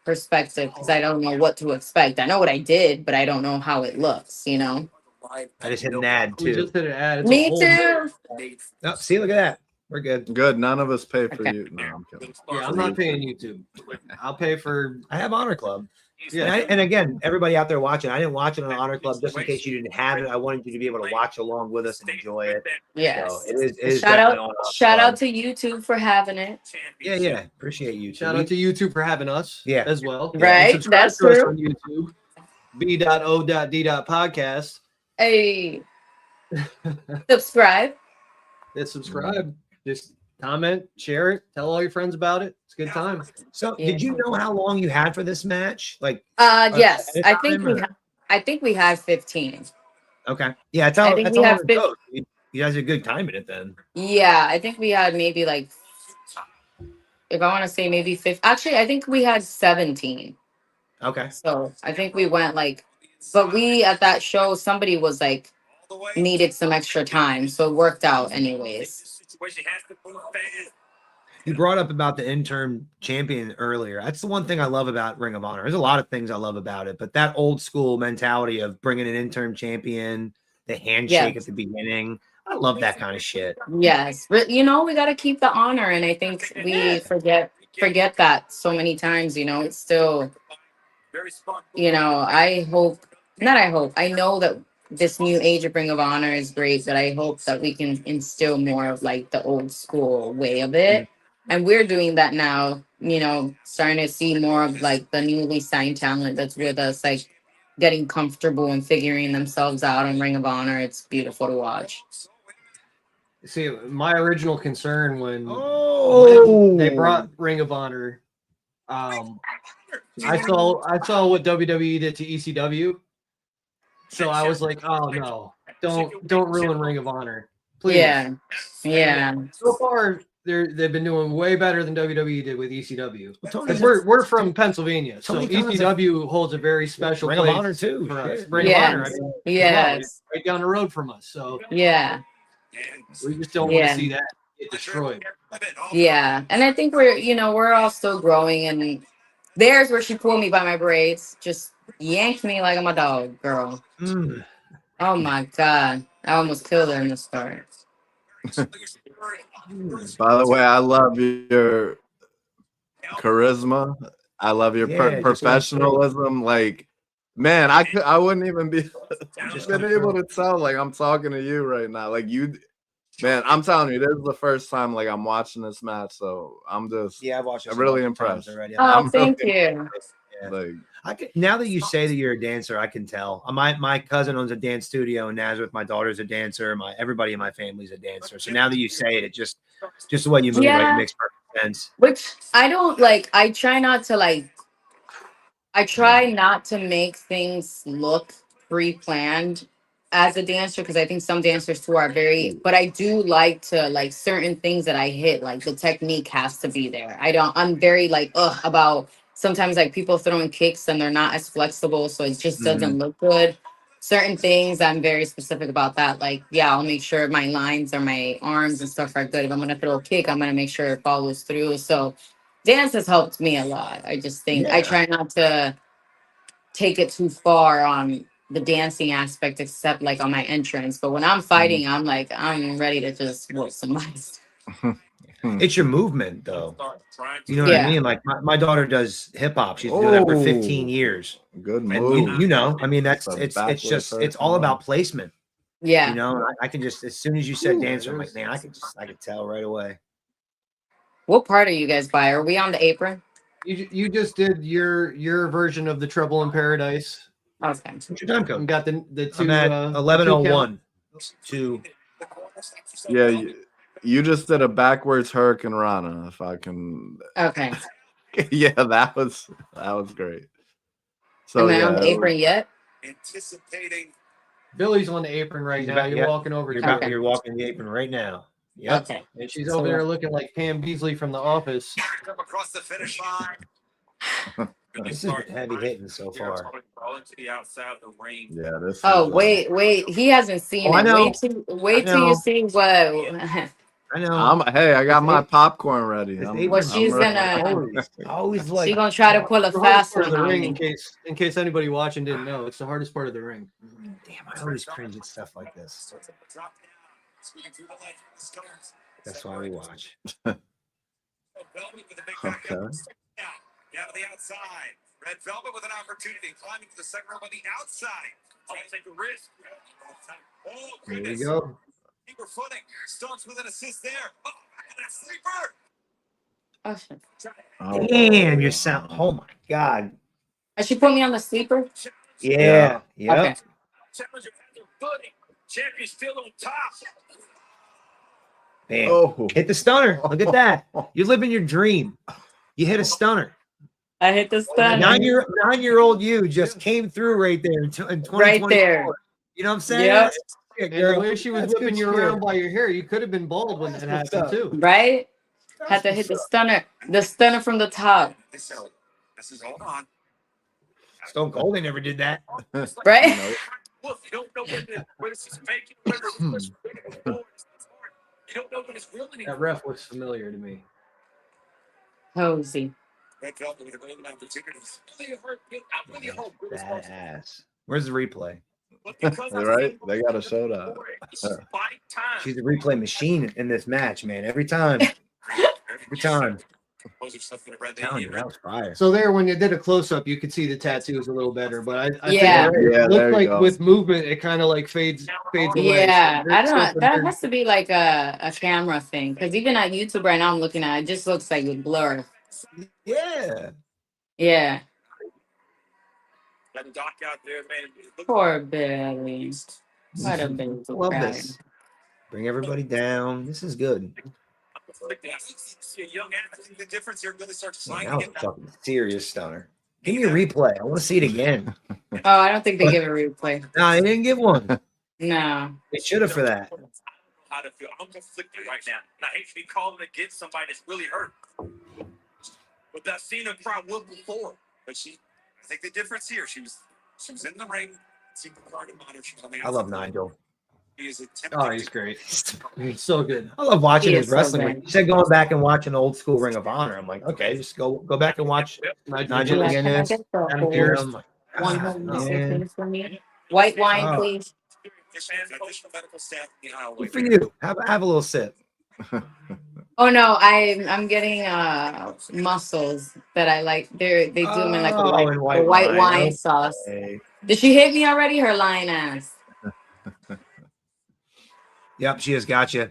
perspective because I don't know what to expect. I know what I did, but I don't know how it looks, you know? I just hit an ad We too. just did an ad. It's a Me whole- too. Oh, see, look at that. We're good. Good. None of us pay for Okay. you. No, I'm kidding. Yeah, I'm not paying YouTube. I'll pay for. I have Honor Club. Yeah. And again, everybody out there watching, I didn't watch it on Honor Club just in case you didn't have it. I wanted you to be able to watch along with us and enjoy it. Yes. So it is Shout definitely on out, Honor shout Club. out to YouTube for having it. Yeah. Appreciate you. Shout out to YouTube for having us. Yeah. As well. Right, And subscribe that's to us true. on YouTube. B.O.D.Podcast. Hey, subscribe. Hit subscribe. Just comment, share it, tell all your friends about it. It's a good time. So Yeah. did you know how long you had for this match? Like, Yes, at a I think time, or- I think we had 15. okay. Yeah, that's how, I think that's we how have long it goes. You guys had a good time in it then. Yeah, I think we had maybe like, if I want to say maybe 50. Actually, I think we had 17. Okay. So I think we went like, but we at that show, somebody was like, needed some extra time. So it worked out anyways. You brought up about the interim champion earlier. That's the one thing I love about Ring of Honor. There's a lot of things I love about it, but that old school mentality of bringing an interim champion, the handshake at the beginning, I love that kind of shit. Yes. But, you know, we got to keep the honor. And I think we forget that so many times, you know, it's still, you know, I know that this new age of Ring of Honor is great, but I hope that we can instill more of like the old school way of it. And we're doing that now, you know, starting to see more of like the newly signed talent that's with us, like getting comfortable and figuring themselves out on Ring of Honor. It's beautiful to watch. See, my original concern when they brought Ring of Honor, I saw what WWE did to ECW. So I was like, oh no, don't ruin Ring of Honor. Please. Yeah. So far, they've been doing way better than WWE did with ECW. Well, Because we're from Pennsylvania, so Tony Khan's ECW holds a very special Ring of place Honor too. for us. Shit. Ring of Honor, I Yes. mean, Yes. it's right down the road from us. So Yeah. we just don't want Yeah. to see that get destroyed. Yeah. And I think we're all still growing. And there's where she pulled me by my braids, just yanked me like I'm a dog, girl. Oh my God. I almost killed her in the start. By the way, I love your charisma. I love your Yeah, just professionalism. Like, man, I wouldn't even be Just been come able through. to tell. Like, I'm talking to you right now. Like, man, I'm telling you, this is the first time like I'm watching this match. So I'm just Yeah, I've watched it. I'm really a bunch of times impressed. already. Oh, I'm thank really- you. Yeah. like, I can, now that you say that you're a dancer, I can tell. My cousin owns a dance studio in Nazareth. My daughter's a dancer. Everybody in my family's a dancer. So now that you say it, it just the way you move, Yeah. like, it makes perfect sense. Which I don't like. I try not to make things look pre-planned as a dancer, because I think some dancers too are but I do like to, like, certain things that I hit, like the technique has to be there. I'm very like about sometimes like people throwing kicks and they're not as flexible, so it just doesn't look good. Certain things I'm very specific about that. Like, yeah, I'll make sure my lines or my arms and stuff are good. If I'm gonna throw a kick, I'm gonna make sure it follows through. So dance has helped me a lot. I just think I try not to take it too far on the dancing aspect, except like on my entrance. But when I'm fighting, I'm like, I'm ready to just whoop somebody. It's your movement, though. You know what Yeah. I mean? Like my daughter does hip hop. She's doing that for 15 years. good And move. you know, I mean, It's a it's backward just person, it's all about placement. Yeah. You know, I can just, as soon as you said dancer, I'm like, man, I could tell right away. What part are you guys by? Are we on the apron? You just did your version of the Trouble in Paradise. Okay. What's your time And code? got the two. I'm at the 11:01 to Yeah, You just did a backwards Hurricane Rana, if I can. Okay. Yeah, that was great. So Am I on yeah, the apron yet? Anticipating. Billy's on the apron right She's now. about- You're yeah, walking over You're, to about, her. you're walking the apron right now. Yep. Okay. And she's over there looking like Pam Beasley from The Office. Come across the finish line. This has been heavy hitting so far. All into the outside of the ring. yeah. This. Oh, is, wait. He hasn't seen Oh, I it. know. Wait I till you know. see what I know. Hey, I got This my apron- popcorn ready. this I'm- apron- What I'm she's ready. gonna always like. she gonna try to pull a The hardest fast part of one the on ring, me. in case anybody watching didn't know, it's the hardest part of the ring. Damn, I always cringe at stuff like this. That's why we watch. Okay. Down to the outside. Red Velvet with an opportunity. Climbing to the second row on the outside. I'll take a risk. Oh, Here we goodness. go. Keeper footing. Stones with an assist there. Oh, and a sleeper. Oh, shit. Oh, Damn, your sound. Oh my god. She put me on the sleeper. Yeah. Yep. Okay. Challenger has their footing. Champion still on top. Damn. Oh. Hit the stunner. Look at that. You're living your dream. You hit a stunner. I hit the stun. 9-year-old you just came through right there in 2024. Right there. You know what I'm saying? Yep. That's it, And girl. the way she was That's good whipping you shit. around by your hair, you could have been bald when that That's what's happened up. too. Right? Had to hit the stunner. The stunner from the top. This is all on. Stone Cold, they never did that. Right? Look, you don't know when this is making. You don't know when it's real That anymore. ref was familiar to me. Cozy. Red Velvet with a golden opportunity. Really hurt. I really hope it was close. Badass. Where's the replay? But because I Right? see- They gotta show that. This is fight time. She's a replay machine in this match, man. Every time. Every time. Those are stuff that I read I'm telling you, that was fire. So there, when you did a close up, you could see the tattoos a little better. But I Yeah. think Yeah, it there looked you like go. with movement, it kind of like fades away. Yeah, So I there's don't know. something That there. has to be like a camera thing. Because even at YouTube right now, I'm looking at it, it just looks like a blur. Yeah. Yeah. That doc out there, man. Look, Poor Billy. What a baby. Love this. Bring everybody down. This is good. see a young athlete. The difference here really starts Man, sliding that was in. a fucking serious stunner. Give me a replay. I want to see it again. Oh, I don't think they give a replay. No, they didn't give one. No. They should have for that. How to feel? I'm conflicted right now. And I hate to be calling against somebody that's really hurt. But I've seen her cry whoop before. But I think the difference here, she was in the ring. She was monitor. She was on the I love outside. Nigel. He is attempting Oh, he's great. He's so good. I love watching He his is so wrestling. good. You said going back and watching old school Ring of Honor. I'm like, okay, just go back and watch Nigel Yeah, again. can I Is get the Adam whole Pearce. I'm like, one ah, whole man. thing for me? White wine, Oh. please. additional medical staff in the aisle. Good for you. Have a little sip. Oh no, I'm getting mussels that I like. They do them in like a Oh, in white wine wine. sauce. Okay. Did she hit me already? Her lying ass. Yep, she has got you.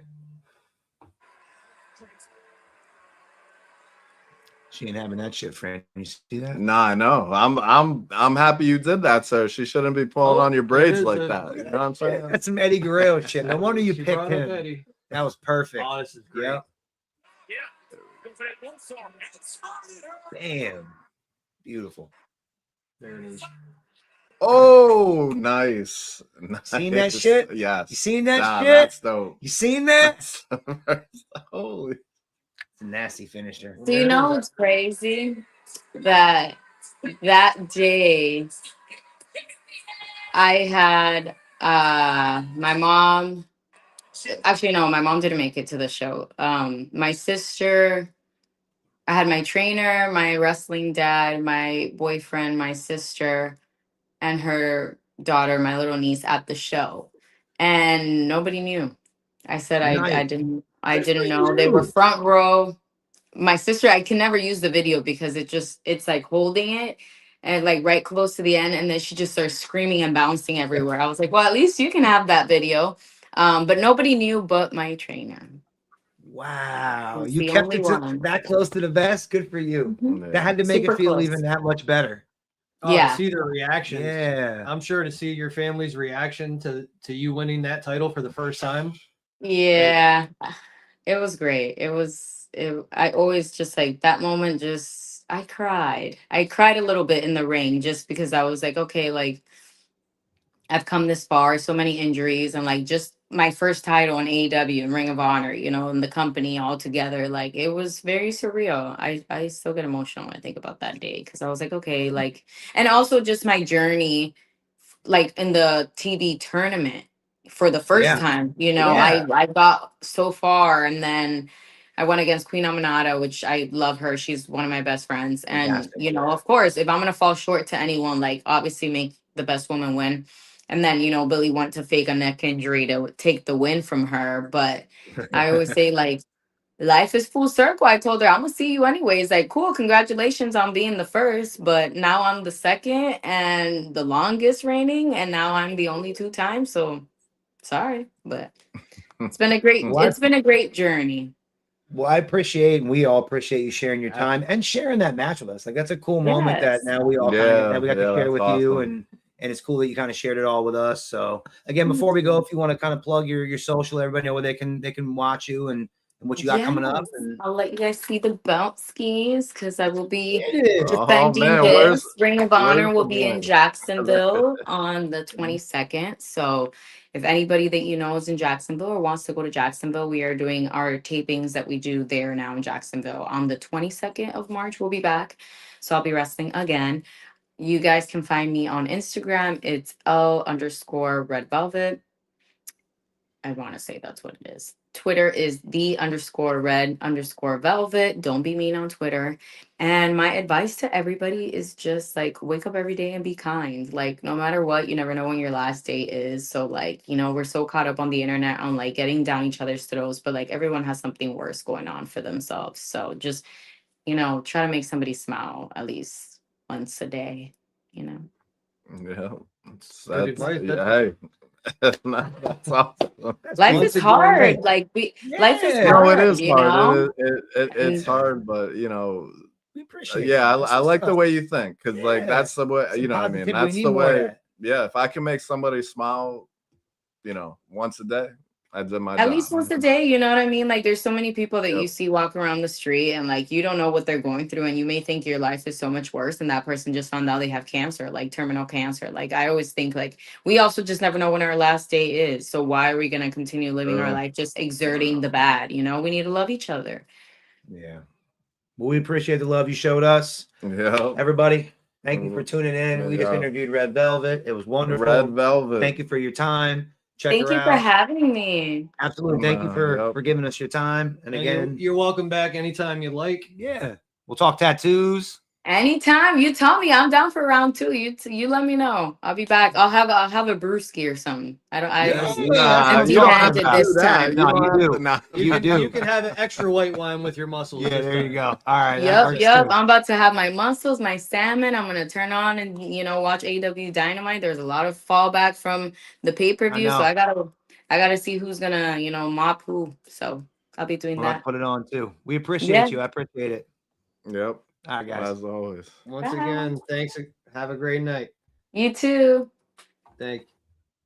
She ain't having that shit, Fran. You see that? Nah, I know. I'm happy you did that, sir. She shouldn't be pulling Oh, on your it braids is like a- that. You know what I'm saying? That's some Eddie Guerrero shit. No wonder you She picked brought up him. Eddie. That was perfect. Oh, this is great. Yep. Yeah. Go for that one song. That's Damn. Beautiful. There it is. Oh, nice. Seen that Nice. shit? Yes. You seen that Nah, shit? That's dope. You seen that? Holy. It's a nasty finisher. Do you know what's crazy? That day I had my mom. Actually, no, my mom didn't make it to the show. My sister. I had my trainer, my wrestling dad, my boyfriend, my sister, and her daughter, my little niece, at the show, and nobody knew. I said I Nice. didn't know. They were front row. My sister, I can never use the video because it's like holding it and like right close to the end, and then she just starts screaming and bouncing everywhere. I was like, well, at least you can have that video. But nobody knew but my trainer. Wow. It's You the kept only it to, one. that close to the vest. Good for you. That had to make Super it feel close. even that much better. Oh, Yeah. to see their reactions. Yeah. I'm sure to see your family's reaction to you winning that title for the first time. Yeah. It was great. I always just like that moment. I cried. I cried a little bit in the ring just because I was like, okay, like I've come this far, so many injuries, and like just my first title in AEW and Ring of Honor, and the company all together. Like it was very surreal. I still get emotional when I think about that day because I was like, okay, like, and also just my journey, like in the TV tournament for the first Yeah. time. Yeah. I got so far, and then I went against Queen Aminata, which I love her. She's one of my best friends, and Fantastic. of course, if I'm gonna fall short to anyone, like obviously make the best woman win. And then, Billy went to fake a neck injury to take the win from her. But I always say, like, life is full circle. I told her, I'm going to see you anyways. Like, cool, congratulations on being the first. But now I'm the second and the longest reigning. And now I'm the only 2 times. So sorry. But it's been a great journey. Well, I appreciate, and we all appreciate you sharing your time and sharing that match with us. Like that's a cool moment that Yes. now we all that we got to share that's with awesome. you, and it's cool that you kind of shared it all with us. So again, before we go, if you want to kind of plug your social, everybody know where they can watch you and what you got coming up. Yes. And I'll let you guys see the belt skis because I will be Oh defending man, this. Ring of Honor where's will the be in belt? Jacksonville on the 22nd. So if anybody that you know is in Jacksonville or wants to go to Jacksonville, we are doing our tapings that we do there now in Jacksonville. On the 22nd of March, we'll be back. So I'll be wrestling again. You guys can find me on Instagram. It's L_Red Velvet. I want to say that's what it is. Twitter is _red_velvet. Don't be mean on Twitter. And my advice to everybody is just like wake up every day and be kind. Like no matter what, you never know when your last day is. So like, we're so caught up on the internet on like getting down each other's throats, but like everyone has something worse going on for themselves. So just, try to make somebody smile at least once a day, Yeah, Good advice. hey, that's awesome. Life Once is again, hard. Like life is Yeah. hard. No, it is hard. It's And- hard, but we appreciate. yeah, that. I like the way you think because like Yeah. that's the way Some you know what I mean. positivity, we That's need the more of way. that. Yeah, if I can make somebody smile, once a day, I did my At job. least once a day, you know what I mean? Like there's so many people that you Yep. see walk around the street and like you don't know what they're going through and you may think your life is so much worse and that person just found out they have cancer, like terminal cancer. Like I always think like we also just never know when our last day is. So why are we going to continue living our life just exerting the bad, We need to love each other. Yeah. Well, we appreciate the love you showed us. Yeah. Everybody, thank you for tuning in. We just interviewed Red Velvet. It was wonderful. Red Velvet. Thank you for your time. Check Thank her you out. for having me. Absolutely. Thank you for giving us your time. And again, you're welcome back anytime you'd like. yeah, we'll talk tattoos. Anytime you tell me, I'm down for round 2. You let me know. I'll be back. I'll have a brewski or something. Nah, I'm you don't have empty-handed to this do that. time. No, you do. Nah. You do. You can have an extra white wine with your muscles. Yeah, this there you time. go. All right. that works Yep. too. I'm about to have my muscles, my salmon. I'm gonna turn on and watch AEW Dynamite. There's a lot of fallback from the pay-per-view, so know. I gotta see who's gonna mop who. So I'll be doing We'll have that. to put it on too. We appreciate you. I appreciate it. Yep. All right, guys. As always. Once Bye. again, thanks. Have a great night. You too. Thank you.